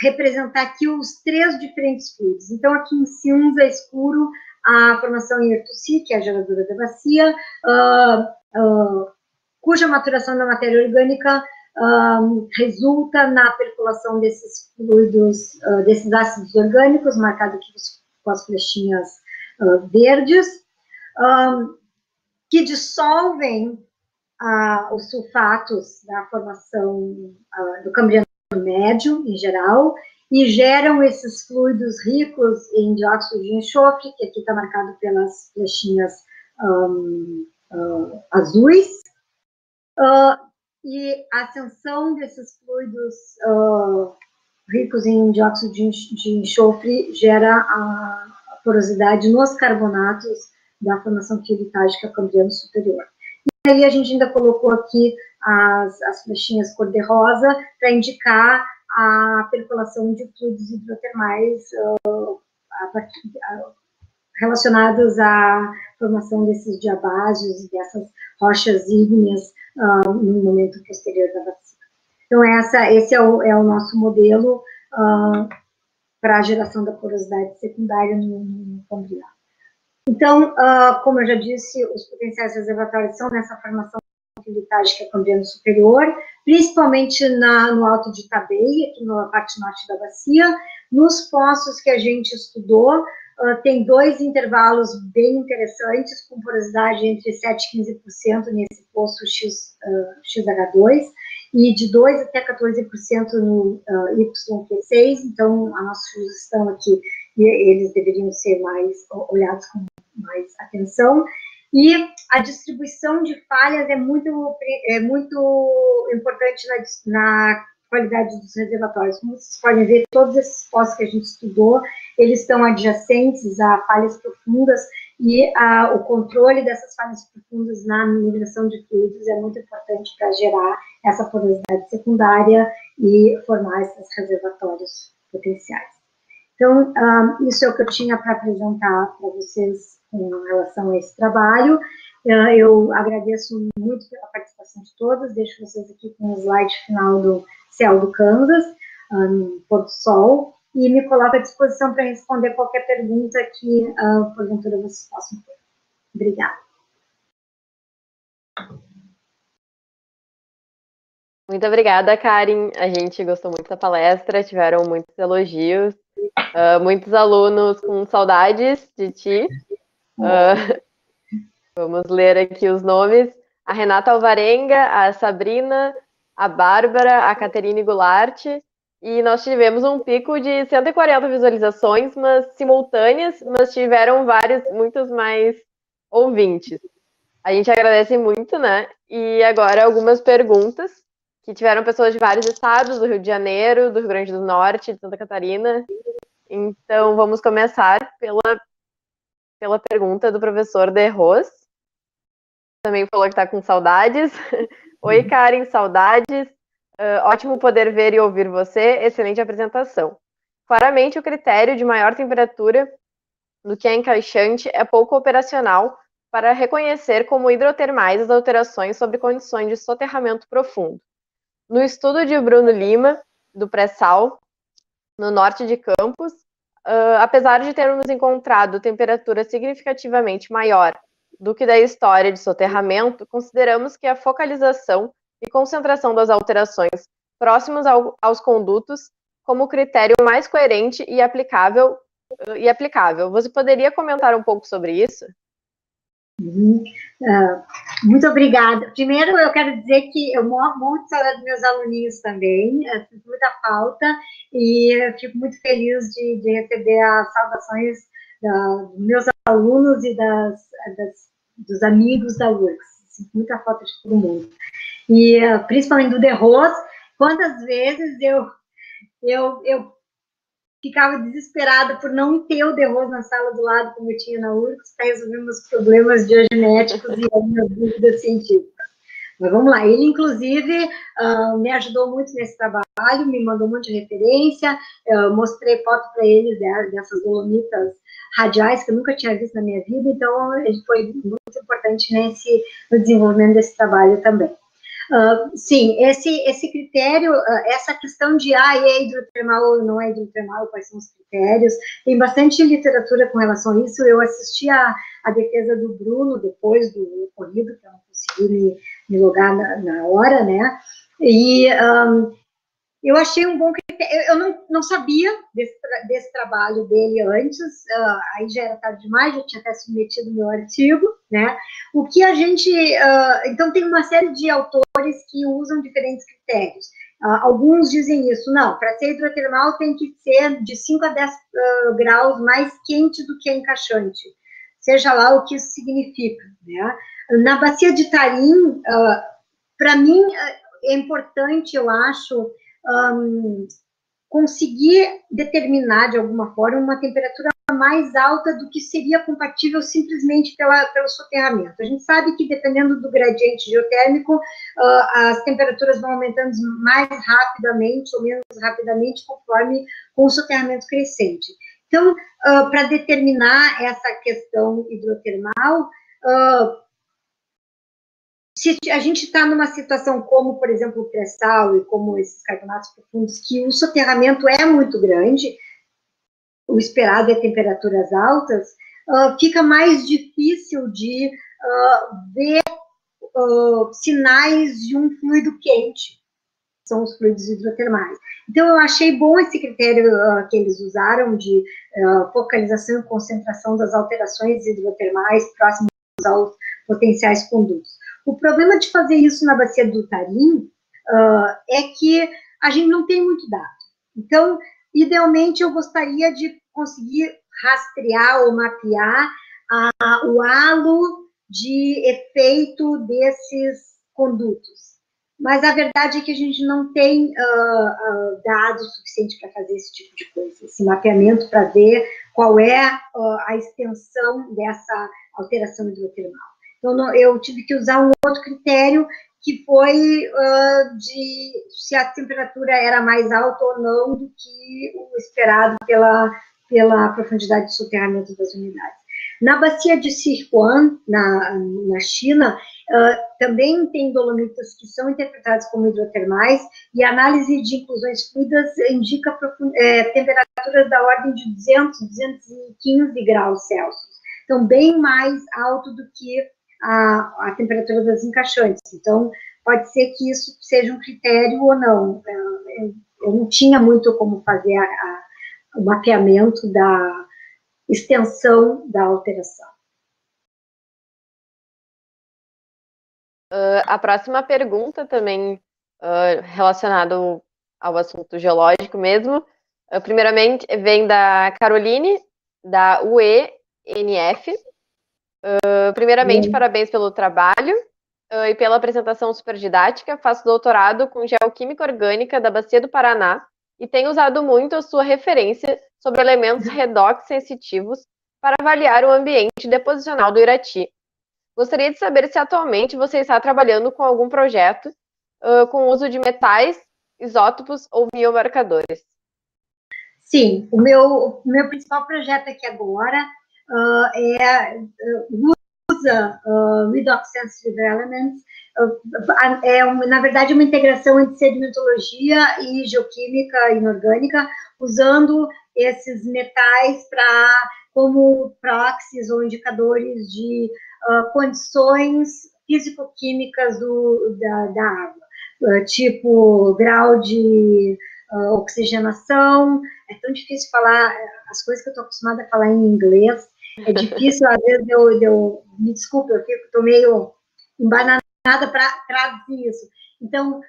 representar aqui os 3 diferentes fluidos. Então, aqui em cinza escuro, a formação em Ertuci, que é a geradora da bacia, cuja maturação da matéria orgânica resulta na percolação desses fluidos, desses ácidos orgânicos, marcado aqui com as flechinhas verdes, que dissolvem os sulfatos da formação do Cambriano médio, em geral, e geram esses fluidos ricos em dióxido de enxofre, que aqui está marcado pelas flechinhas azuis, e a ascensão desses fluidos ricos em dióxido de enxofre gera a porosidade nos carbonatos da formação filitágica cambriano superior. E aí a gente ainda colocou aqui as flechinhas cor-de-rosa para indicar a percolação de fluidos hidrotermais relacionados à formação desses diabásios e dessas rochas ígneas no momento posterior da bacia. Então, esse é o nosso modelo para a geração da porosidade secundária no Cambriano. Então, como eu já disse, os potenciais reservatórios são nessa formação filitágica cambriano superior, principalmente no Alto de Itabeia, aqui na parte norte da bacia. Nos poços que a gente estudou, tem 2 intervalos bem interessantes, com porosidade entre 7% e 15% nesse poço XH2, e de 2% até 14% no YQ6, então a nossa sugestão aqui, eles deveriam ser olhados com mais atenção. E a distribuição de falhas é muito importante na qualidade dos reservatórios. Como vocês podem ver, todos esses poços que a gente estudou, eles estão adjacentes a falhas profundas, e o controle dessas falhas profundas na migração de fluidos é muito importante para gerar essa porosidade secundária e formar esses reservatórios potenciais. Então, isso é o que eu tinha para apresentar para vocês com relação a esse trabalho. Eu agradeço muito pela participação de todos, deixo vocês aqui com o slide final do céu do Kansas, no pôr do sol, e me coloco à disposição para responder qualquer pergunta que, porventura, vocês possam ter. Obrigada. Muito obrigada, Karen. A gente gostou muito da palestra, tiveram muitos elogios. Muitos alunos com saudades de ti. Vamos ler aqui os nomes. A Renata Alvarenga, a Sabrina, a Bárbara, a Caterine Goulart. E nós tivemos um pico de 140 visualizações, simultâneas, mas tiveram muitos mais ouvintes. A gente agradece muito, né? E agora algumas perguntas, que tiveram pessoas de vários estados, do Rio de Janeiro, do Rio Grande do Norte, de Santa Catarina. Então, vamos começar pela pergunta do professor De Ros. Também falou que está com saudades. Oi, Karen, saudades. Ótimo poder ver e ouvir você. Excelente apresentação. Claramente, o critério de maior temperatura do que é encaixante é pouco operacional para reconhecer como hidrotermais as alterações sobre condições de soterramento profundo. No estudo de Bruno Lima, do pré-sal, no norte de Campos, apesar de termos encontrado temperatura significativamente maior do que da história de soterramento, consideramos que a focalização e concentração das alterações próximas aos condutos como critério mais coerente e aplicável. Você poderia comentar um pouco sobre isso? Muito obrigada. Primeiro, eu quero dizer que eu morro de saudade dos meus aluninhos também, sinto muita falta, e fico muito feliz de receber as saudações dos meus alunos e dos amigos da URGS. Sinto muita falta de todo mundo. E principalmente do De Ros, quantas vezes eu ficava desesperada por não ter o De Ros na sala do lado, como eu tinha na URGS, para resolver meus problemas geogenéticos e as minhas dúvidas científicas. Mas vamos lá, ele, inclusive, me ajudou muito nesse trabalho, me mandou um monte de referência, eu mostrei foto para ele dessas dolomitas radiais que eu nunca tinha visto na minha vida, então ele foi muito importante no desenvolvimento desse trabalho também. Sim, esse critério, essa questão de é hidrotermal ou não é hidrotermal, quais são os critérios, tem bastante literatura com relação a isso. Eu assisti a defesa do Bruno depois do ocorrido, que eu não consegui me logar na hora, né? E eu achei um bom critério. Eu não sabia desse trabalho dele antes, aí já era tarde demais, já tinha até submetido o meu artigo, né? O que a gente... então, tem uma série de autores que usam diferentes critérios. Alguns dizem isso, não, para ser hidrotermal tem que ser de 5 a 10 graus mais quente do que encaixante, seja lá o que isso significa, né? Na bacia de Tarim, para mim, é importante, eu acho, conseguir determinar, de alguma forma, uma temperatura mais alta do que seria compatível simplesmente pelo soterramento. A gente sabe que, dependendo do gradiente geotérmico, as temperaturas vão aumentando mais rapidamente ou menos rapidamente conforme com o soterramento crescente. Então, para determinar essa questão hidrotermal, se a gente está numa situação como, por exemplo, o pré-sal e como esses carbonatos profundos, que o soterramento é muito grande, o esperado é temperaturas altas, fica mais difícil de ver sinais de um fluido quente, são os fluidos hidrotermais. Então, eu achei bom esse critério que eles usaram de focalização e concentração das alterações hidrotermais próximas aos potenciais condutos. O problema de fazer isso na bacia do Tarim é que a gente não tem muito dado. Então, idealmente, eu gostaria de conseguir rastrear ou mapear o halo de efeito desses condutos. Mas a verdade é que a gente não tem dados suficientes para fazer esse tipo de coisa, esse mapeamento para ver qual é a extensão dessa alteração hidrotermal. Então, eu tive que usar um outro critério, que foi de se a temperatura era mais alta ou não do que o esperado pela profundidade de soterramento das unidades. Na bacia de Sichuan, na China, também tem dolomitas que são interpretadas como hidrotermais, e a análise de inclusões fluidas indica temperaturas da ordem de 200, 215 graus Celsius. Então, bem mais alto do que a temperatura das encaixantes. Então, pode ser que isso seja um critério ou não. Eu não tinha muito como fazer o mapeamento da extensão da alteração. A próxima pergunta também relacionada ao assunto geológico mesmo. Primeiramente, vem da Caroline, da UENF. Primeiramente, parabéns pelo trabalho e pela apresentação super didática. Faço doutorado com Geoquímica Orgânica da Bacia do Paraná e tenho usado muito a sua referência sobre elementos redox sensitivos para avaliar o ambiente deposicional do Irati. Gostaria de saber se atualmente você está trabalhando com algum projeto com uso de metais, isótopos ou biomarcadores. Sim, o meu principal projeto aqui agora usa Redox Sensitive Elements, na verdade, uma integração entre sedimentologia e geoquímica inorgânica, usando esses metais como proxies ou indicadores de condições físico-químicas da água, tipo grau de oxigenação. É tão difícil falar as coisas que eu estou acostumada a falar em inglês. É difícil, às vezes, me desculpe, eu estou meio embananada para traduzir isso. Então,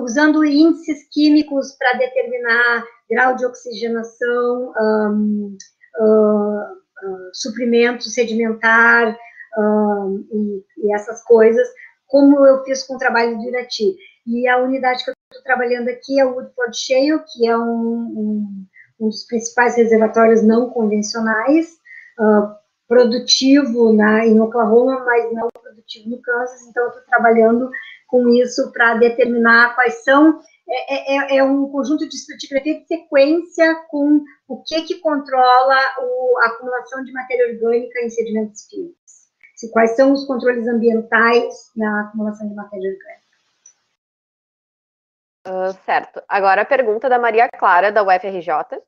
usando índices químicos para determinar grau de oxigenação, suprimento sedimentar e essas coisas, como eu fiz com o trabalho do Irati. E a unidade que eu estou trabalhando aqui é o Woodford Shale, que é um dos principais reservatórios não convencionais, produtivo em Oklahoma, mas não produtivo no Kansas. Então, eu estou trabalhando com isso para determinar quais são. É um conjunto de estratigrafia de sequência com o que controla a acumulação de matéria orgânica em sedimentos finos. Quais são os controles ambientais na acumulação de matéria orgânica. Certo. Agora a pergunta da Maria Clara, da UFRJ.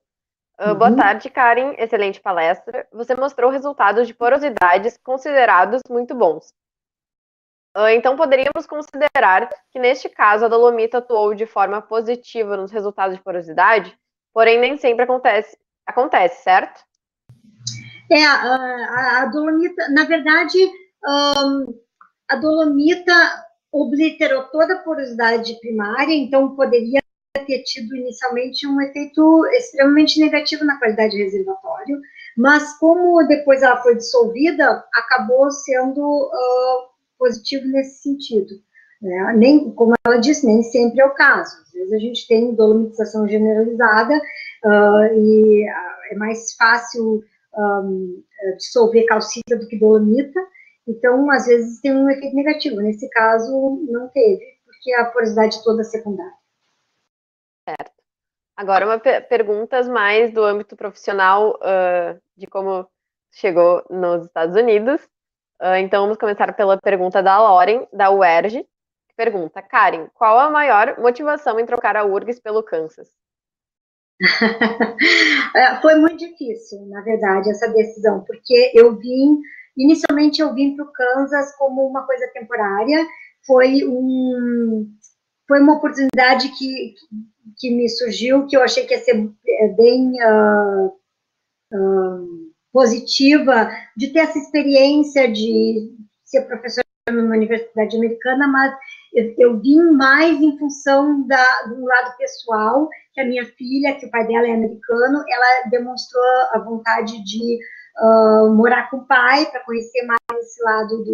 Boa tarde, Karen. Excelente palestra. Você mostrou resultados de porosidades considerados muito bons. Então, poderíamos considerar que, neste caso, a dolomita atuou de forma positiva nos resultados de porosidade, porém nem sempre acontece, certo? A dolomita, na verdade, a dolomita obliterou toda a porosidade primária, então poderia ter tido inicialmente um efeito extremamente negativo na qualidade de reservatório, mas como depois ela foi dissolvida, acabou sendo positivo nesse sentido. Nem, como ela disse, nem sempre é o caso. Às vezes a gente tem dolomitização generalizada e é mais fácil dissolver calcita do que dolomita, então às vezes tem um efeito negativo. Nesse caso não teve, porque a porosidade toda é secundária. Certo. Agora, perguntas mais do âmbito profissional, de como chegou nos Estados Unidos. Então, vamos começar pela pergunta da Lauren, da UERJ, que pergunta: Karen, qual a maior motivação em trocar a URGS pelo Kansas? Foi muito difícil, na verdade, essa decisão, porque inicialmente eu vim para o Kansas como uma coisa temporária, foi uma oportunidade que me surgiu, que eu achei que ia ser bem positiva, de ter essa experiência de ser professora numa universidade americana, mas eu vim mais em função de um lado pessoal, que a minha filha, que o pai dela é americano, ela demonstrou a vontade de morar com o pai, para conhecer mais esse lado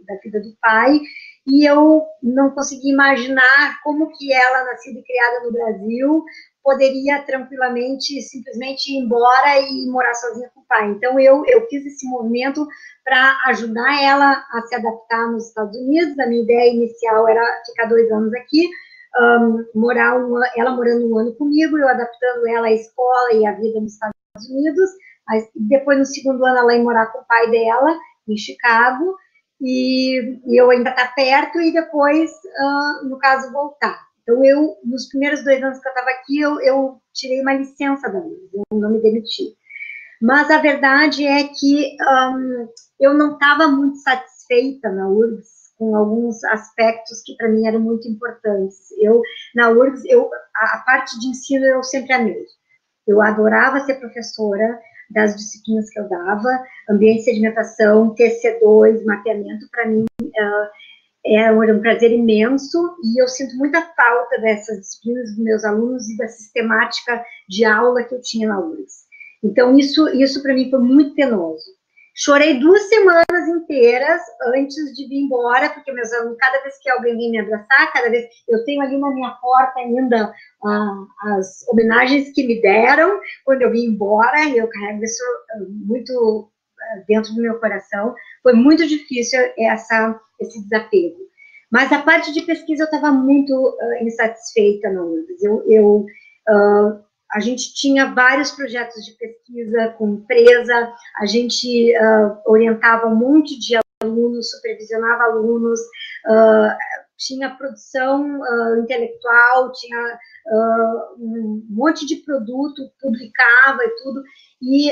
da vida do pai, e eu não consegui imaginar como que ela, nascida e criada no Brasil, poderia tranquilamente, simplesmente ir embora e morar sozinha com o pai. Então, eu fiz esse movimento para ajudar ela a se adaptar nos Estados Unidos. A minha ideia inicial era ficar 2 anos aqui, ela morando 1 ano comigo, eu adaptando ela à escola e à vida nos Estados Unidos. Mas depois, no 2º ano, ela ia morar com o pai dela, em Chicago, e eu ainda estar perto, e depois, no caso, voltar. Então, nos primeiros 2 anos que eu estava aqui, eu tirei uma licença da URGS, eu não me demiti. Mas a verdade é que eu não estava muito satisfeita na URGS com alguns aspectos que para mim eram muito importantes. Na URGS, a parte de ensino eu sempre amei. Eu adorava ser professora das disciplinas que eu dava, ambiente de sedimentação, TC2, mapeamento, para mim era um prazer imenso, e eu sinto muita falta dessas disciplinas dos meus alunos e da sistemática de aula que eu tinha na URGS. Então, isso para mim foi muito penoso. Chorei 2 semanas inteiras antes de vir embora, porque meus alunos, cada vez que alguém vem me abraçar, cada vez eu tenho ali na minha porta ainda as homenagens que me deram quando eu vim embora, e eu carrego isso muito dentro do meu coração. Foi muito difícil esse desapego. Mas a parte de pesquisa eu estava muito insatisfeita na URGS. A gente tinha vários projetos de pesquisa com empresa, a gente orientava um monte de alunos, supervisionava alunos, tinha produção intelectual, tinha um monte de produto, publicava e tudo. E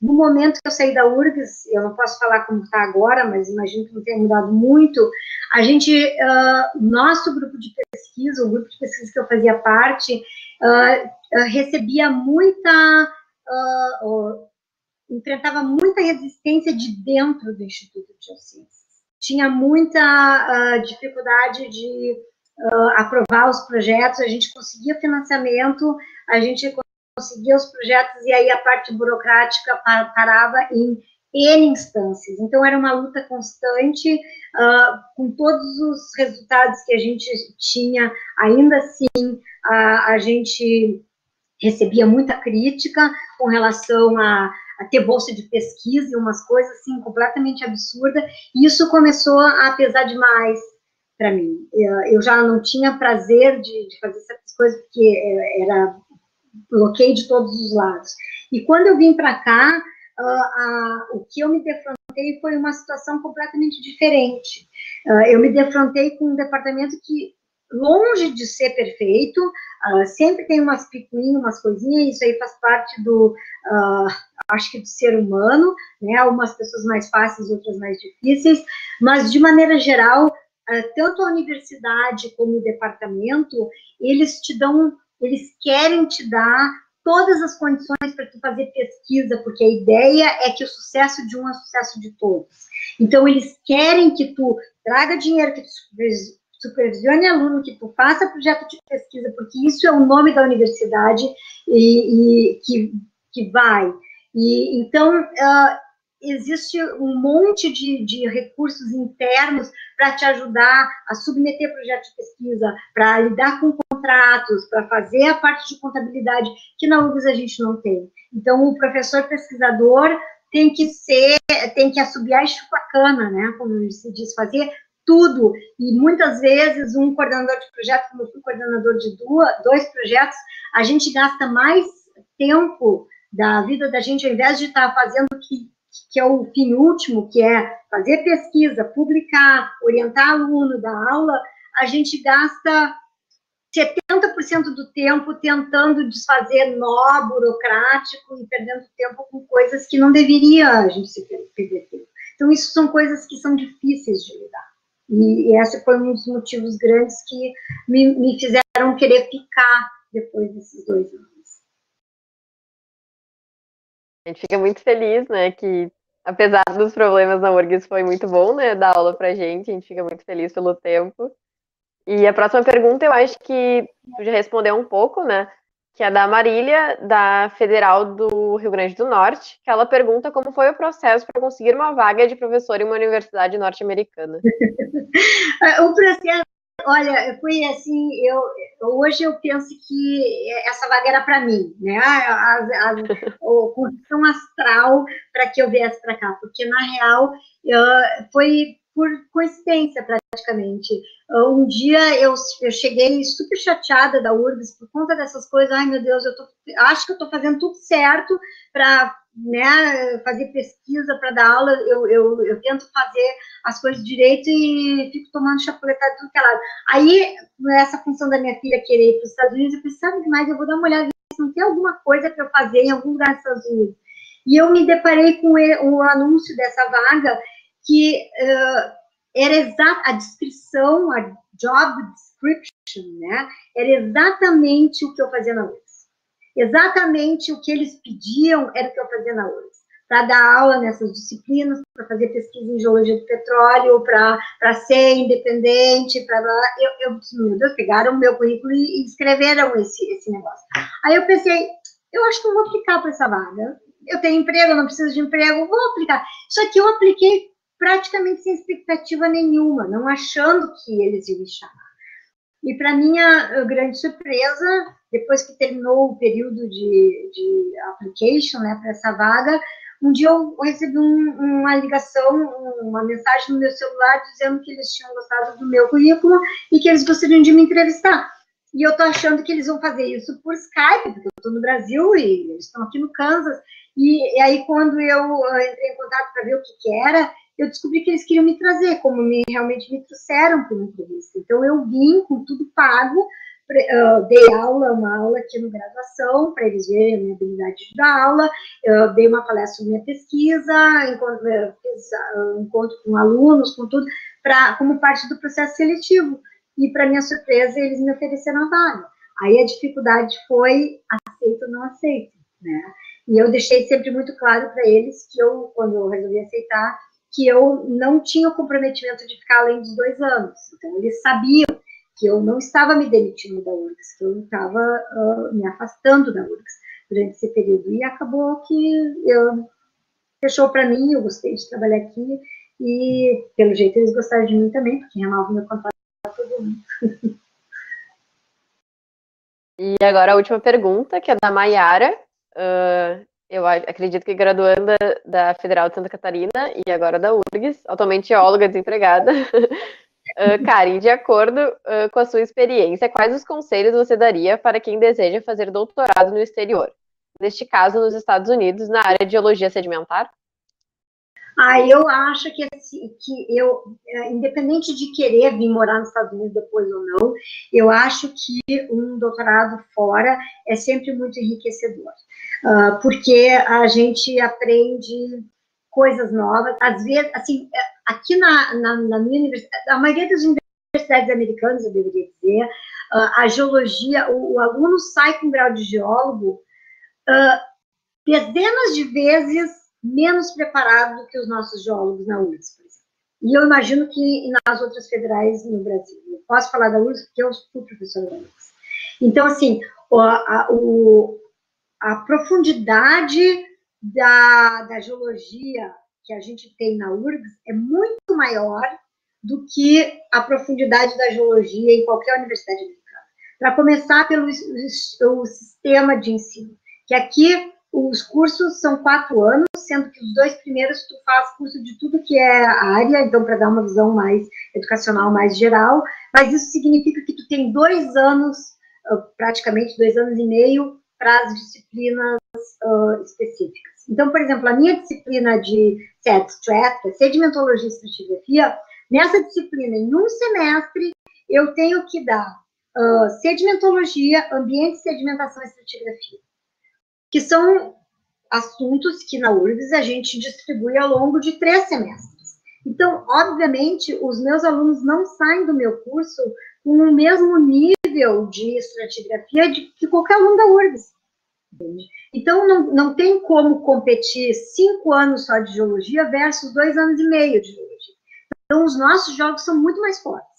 no momento que eu saí da URGS, eu não posso falar como está agora, mas imagino que não tenha mudado muito, a gente, nosso grupo de pesquisa, o grupo de pesquisa que eu fazia parte, recebia enfrentava muita resistência de dentro do Instituto de Geociências. Tinha muita dificuldade de aprovar os projetos, a gente conseguia financiamento, a gente conseguia os projetos, e aí a parte burocrática parava em N instâncias. Então, era uma luta constante, com todos os resultados que a gente tinha, ainda assim, a gente recebia muita crítica com relação a ter bolsa de pesquisa e umas coisas, assim, completamente absurdas, e isso começou a pesar demais para mim. Eu já não tinha prazer de fazer certas coisas, porque era bloqueio de todos os lados. E quando eu vim para cá, o que eu me defrontei foi uma situação completamente diferente. Eu me defrontei com um departamento que, longe de ser perfeito, sempre tem umas picuinhas, umas coisinhas, isso aí faz parte acho que do ser humano, né? Algumas pessoas mais fáceis, outras mais difíceis, mas de maneira geral, tanto a universidade como o departamento, eles querem te dar todas as condições para tu fazer pesquisa, porque a ideia é que o sucesso de um é o sucesso de todos. Então, eles querem que tu traga dinheiro, que tu supervisione aluno, que tu faça projeto de pesquisa, porque isso é o nome da universidade e que vai. E, então, existe um monte de recursos internos para te ajudar a submeter projeto de pesquisa, para lidar com contratos, para fazer a parte de contabilidade, que na UFRGS a gente não tem. Então, o professor pesquisador tem que assobiar e chupar cana, né, como se diz, fazer tudo, e muitas vezes um coordenador de projeto, como eu fui coordenador de 2 projetos, a gente gasta mais tempo da vida da gente, ao invés de estar fazendo que é o fim último, que é fazer pesquisa, publicar, orientar aluno, dar aula, a gente gasta 70% do tempo tentando desfazer nó burocrático e perdendo tempo com coisas que não deveria a gente se perder tempo. Então, isso são coisas que são difíceis de lidar. E esse foi um dos motivos grandes que me fizeram querer ficar depois desses 2 anos. A gente fica muito feliz, né, que apesar dos problemas na URGS foi muito bom, né, dar aula pra gente, a gente fica muito feliz pelo tempo. E a próxima pergunta eu acho que tu já respondeu um pouco, né, que é da Marília, da Federal do Rio Grande do Norte, que ela pergunta como foi o processo para conseguir uma vaga de professor em uma universidade norte-americana. O processo, olha, foi assim, hoje eu penso que essa vaga era para mim, né? A construção astral para que eu viesse para cá, porque na real foi por coincidência praticamente. Um dia eu cheguei super chateada da URGS por conta dessas coisas. Ai, meu Deus, acho que eu estou fazendo tudo certo para, né, fazer pesquisa, para dar aula. Eu tento fazer as coisas direito e fico tomando chapuletada de tudo que é lado. Aí, nessa função da minha filha querer ir para os Estados Unidos, eu pensei, sabe demais, eu vou dar uma olhada se não tem alguma coisa para eu fazer em algum lugar dos Estados Unidos. E eu me deparei com o anúncio dessa vaga, que era exata a descrição, a job description, né? Era exatamente o que eu fazia na UFRGS. Exatamente o que eles pediam era o que eu fazia na URGS, para dar aula nessas disciplinas, para fazer pesquisa em geologia do petróleo, para ser independente, meu Deus, pegaram o meu currículo e escreveram esse negócio. Aí eu pensei, eu acho que eu vou aplicar para essa vaga. Eu tenho emprego, eu não preciso de emprego, vou aplicar. Só que eu apliquei praticamente sem expectativa nenhuma, não achando que eles iam me chamar. E, para minha grande surpresa, depois que terminou o período de application, né, para essa vaga, um dia eu recebi uma ligação, uma mensagem no meu celular dizendo que eles tinham gostado do meu currículo e que eles gostariam de me entrevistar. E eu tô achando que eles vão fazer isso por Skype, porque eu estou no Brasil e eles estão aqui no Kansas. E aí, quando eu entrei em contato para ver o que era, eu descobri que eles queriam me trazer, como realmente me trouxeram para uma entrevista. Então, eu vim com tudo pago, dei uma aula aqui no graduação, para eles verem a minha habilidade de dar aula, dei uma palestra sobre minha pesquisa, fiz encontro com alunos, com tudo, como parte do processo seletivo. E, para minha surpresa, eles me ofereceram a vaga. Aí a dificuldade foi aceito ou não aceito, né? E eu deixei sempre muito claro para eles que quando eu resolvi aceitar, que eu não tinha o comprometimento de ficar além dos 2 anos. Então, eles sabiam que eu não estava me demitindo da URGS, que eu estava me afastando da URGS durante esse período. E acabou que fechou para mim, eu gostei de trabalhar aqui, e, pelo jeito, eles gostaram de mim também, porque renovam meu contrato para todo mundo. E agora a última pergunta, que é da Maiara. Eu acredito que graduanda da Federal de Santa Catarina e agora da URGS, atualmente geóloga desempregada. Karen, de acordo com a sua experiência, quais os conselhos você daria para quem deseja fazer doutorado no exterior? Neste caso, nos Estados Unidos, na área de geologia sedimentar? Eu acho que independente de querer vir morar nos Estados Unidos depois ou não, eu acho que um doutorado fora é sempre muito enriquecedor, porque a gente aprende coisas novas. Às vezes, assim, aqui na minha universidade, a maioria das universidades americanas, eu deveria dizer, a geologia, o aluno sai com grau de geólogo dezenas de vezes menos preparado do que os nossos geólogos na URGS, por exemplo. E eu imagino que nas outras federais no Brasil. Eu posso falar da URGS porque eu fui professora da URGS. Então, assim, a profundidade da geologia que a gente tem na URGS é muito maior do que a profundidade da geologia em qualquer universidade americana. Para começar pelo o sistema de ensino, que aqui os cursos são 4 anos, sendo que os 2 primeiros tu faz curso de tudo que é área, então para dar uma visão mais educacional, mais geral, mas isso significa que tu tem 2 anos, praticamente 2 anos e meio, para as disciplinas específicas. Então, por exemplo, a minha disciplina de SED-STRAT, sedimentologia e estratigrafia, nessa disciplina, em um semestre, eu tenho que dar sedimentologia, ambiente, sedimentação e estratigrafia, que são assuntos que na URGS a gente distribui ao longo de 3 semestres. Então, obviamente, os meus alunos não saem do meu curso com o mesmo nível de estratigrafia que qualquer aluno da URGS. Entende? Então, não tem como competir 5 anos só de geologia versus 2 anos e meio de geologia. Então, os nossos jogos são muito mais fortes.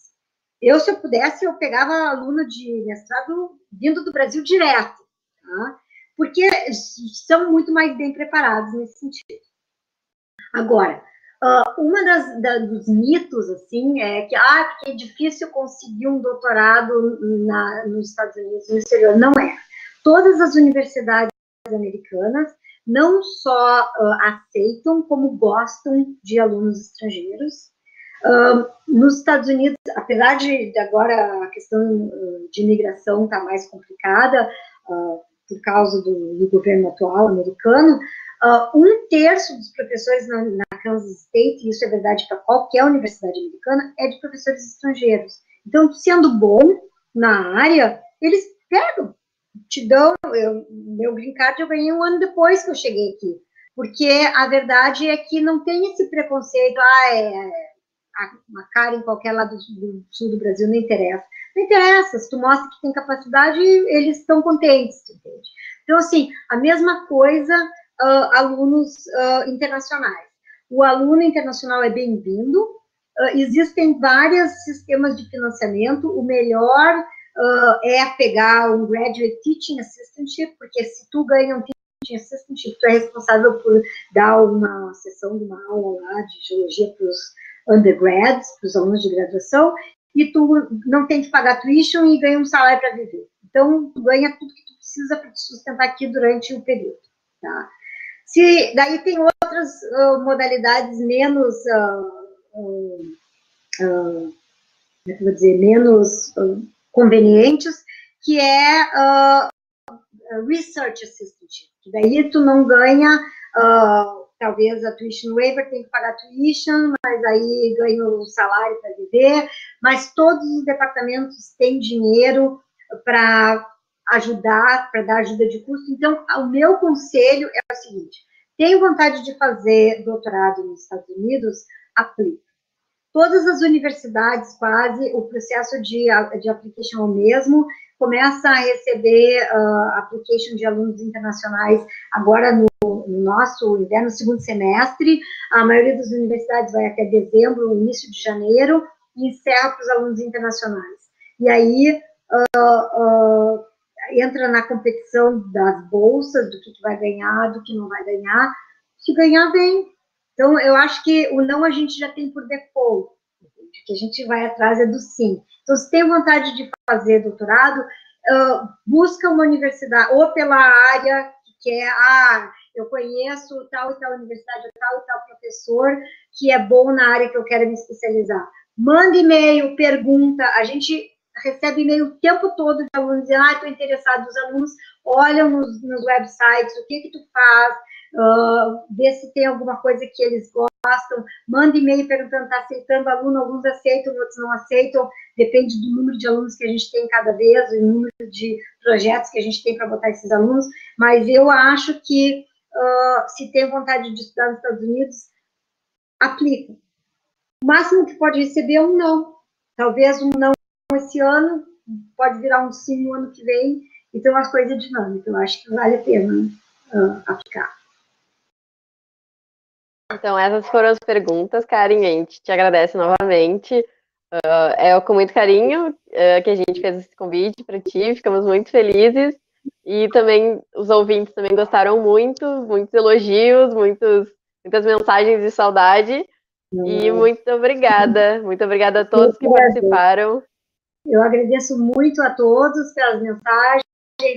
Se eu pudesse, eu pegava aluno de mestrado vindo do Brasil direto, tá? Porque são muito mais bem preparados nesse sentido. Agora, uma dos mitos, assim, é que porque é difícil conseguir um doutorado nos Estados Unidos, no exterior. Não é. Todas as universidades americanas não só aceitam, como gostam de alunos estrangeiros. Nos Estados Unidos, apesar de agora a questão de imigração estar mais complicada, por causa do governo atual americano, 1/3 dos professores na Kansas State, e isso é verdade para qualquer universidade americana, é de professores estrangeiros. Então, sendo bom na área, eles pegam, te dão. Meu green card eu ganhei 1 ano depois que eu cheguei aqui, porque a verdade é que não tem esse preconceito, uma cara em qualquer lado do sul do Brasil, não interessa. Não interessa, se tu mostra que tem capacidade, eles estão contentes, entende? Então, assim, a mesma coisa, alunos internacionais. O aluno internacional é bem-vindo, existem vários sistemas de financiamento, o melhor é pegar um Graduate Teaching Assistantship, porque se tu ganha um Teaching Assistantship, tu é responsável por dar uma sessão de uma aula lá de geologia para os undergrads, para os alunos de graduação, e tu não tem que pagar tuition e ganha um salário para viver. Então, tu ganha tudo que tu precisa para te sustentar aqui durante o período, tá? Daí tem outras modalidades menos, vou dizer, menos convenientes, que é Research Assistantship, que daí tu não ganha, talvez a tuition waiver, tem que pagar tuition, mas aí ganha o salário para viver, mas todos os departamentos têm dinheiro para ajudar, para dar ajuda de custo. Então, o meu conselho é o seguinte: tenho vontade de fazer doutorado nos Estados Unidos, aplique. Todas as universidades, quase, o processo de application é o mesmo, começa a receber application de alunos internacionais agora no nosso inverno, segundo semestre. A maioria das universidades vai até dezembro, início de janeiro, e encerra para os alunos internacionais. E aí entra na competição das bolsas, do que vai ganhar, do que não vai ganhar. Se ganhar, vem. Então, eu acho que o não a gente já tem por default, que a gente vai atrás é do sim. Então, se tem vontade de fazer doutorado, busca uma universidade, ou pela área que quer, eu conheço tal e tal universidade, tal e tal professor, que é bom na área que eu quero me especializar. Manda e-mail, pergunta, a gente recebe e-mail o tempo todo de alunos dizendo, estou interessado. Os alunos olham nos websites, o que tu faz, vê se tem alguma coisa que eles gostam, manda e-mail perguntando, está aceitando aluno, alguns aceitam, outros não aceitam, depende do número de alunos que a gente tem cada vez, o número de projetos que a gente tem para botar esses alunos, mas eu acho que se tem vontade de estudar nos Estados Unidos, aplica. O máximo que pode receber é um não, talvez um não esse ano, pode virar um sim no ano que vem, então as coisas dinâmicas, eu acho que vale a pena aplicar. Então, essas foram as perguntas, Karen. A gente te agradece novamente. É com muito carinho que a gente fez esse convite para ti. Ficamos muito felizes. E também os ouvintes também gostaram muito, muitos elogios, muitas mensagens de saudade. E muito obrigada a todos que participaram. Eu agradeço muito a todos pelas mensagens,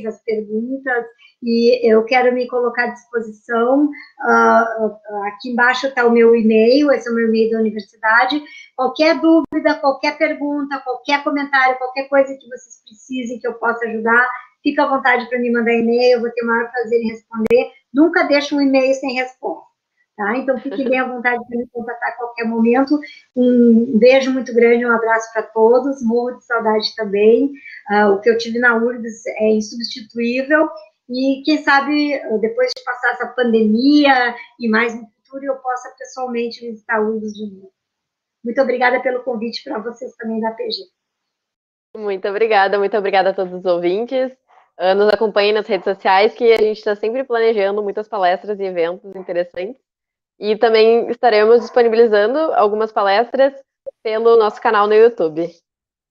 as perguntas, e eu quero me colocar à disposição. Aqui embaixo está o meu e-mail, esse é o meu e-mail da universidade. Qualquer dúvida, qualquer pergunta, qualquer comentário, qualquer coisa que vocês precisem que eu possa ajudar, fica à vontade para me mandar e-mail, eu vou ter o maior prazer em responder. Nunca deixe um e-mail sem resposta. Tá? Então, fiquem bem à vontade de me contatar a qualquer momento. Um beijo muito grande, um abraço para todos, morro de saudade também. O que eu tive na URGS é insubstituível e, quem sabe, depois de passar essa pandemia e mais no futuro, eu possa pessoalmente visitar a URGS de novo. Muito obrigada pelo convite para vocês também da PG. Muito obrigada a todos os ouvintes. Nos acompanhem nas redes sociais, que a gente está sempre planejando muitas palestras e eventos interessantes. E também estaremos disponibilizando algumas palestras pelo nosso canal no YouTube,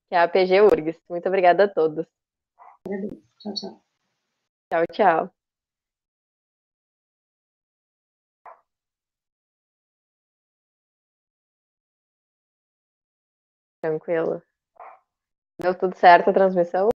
que é a PG URGS. Muito obrigada a todos. Tchau, tchau. Tchau, tchau. Tranquilo. Deu tudo certo a transmissão?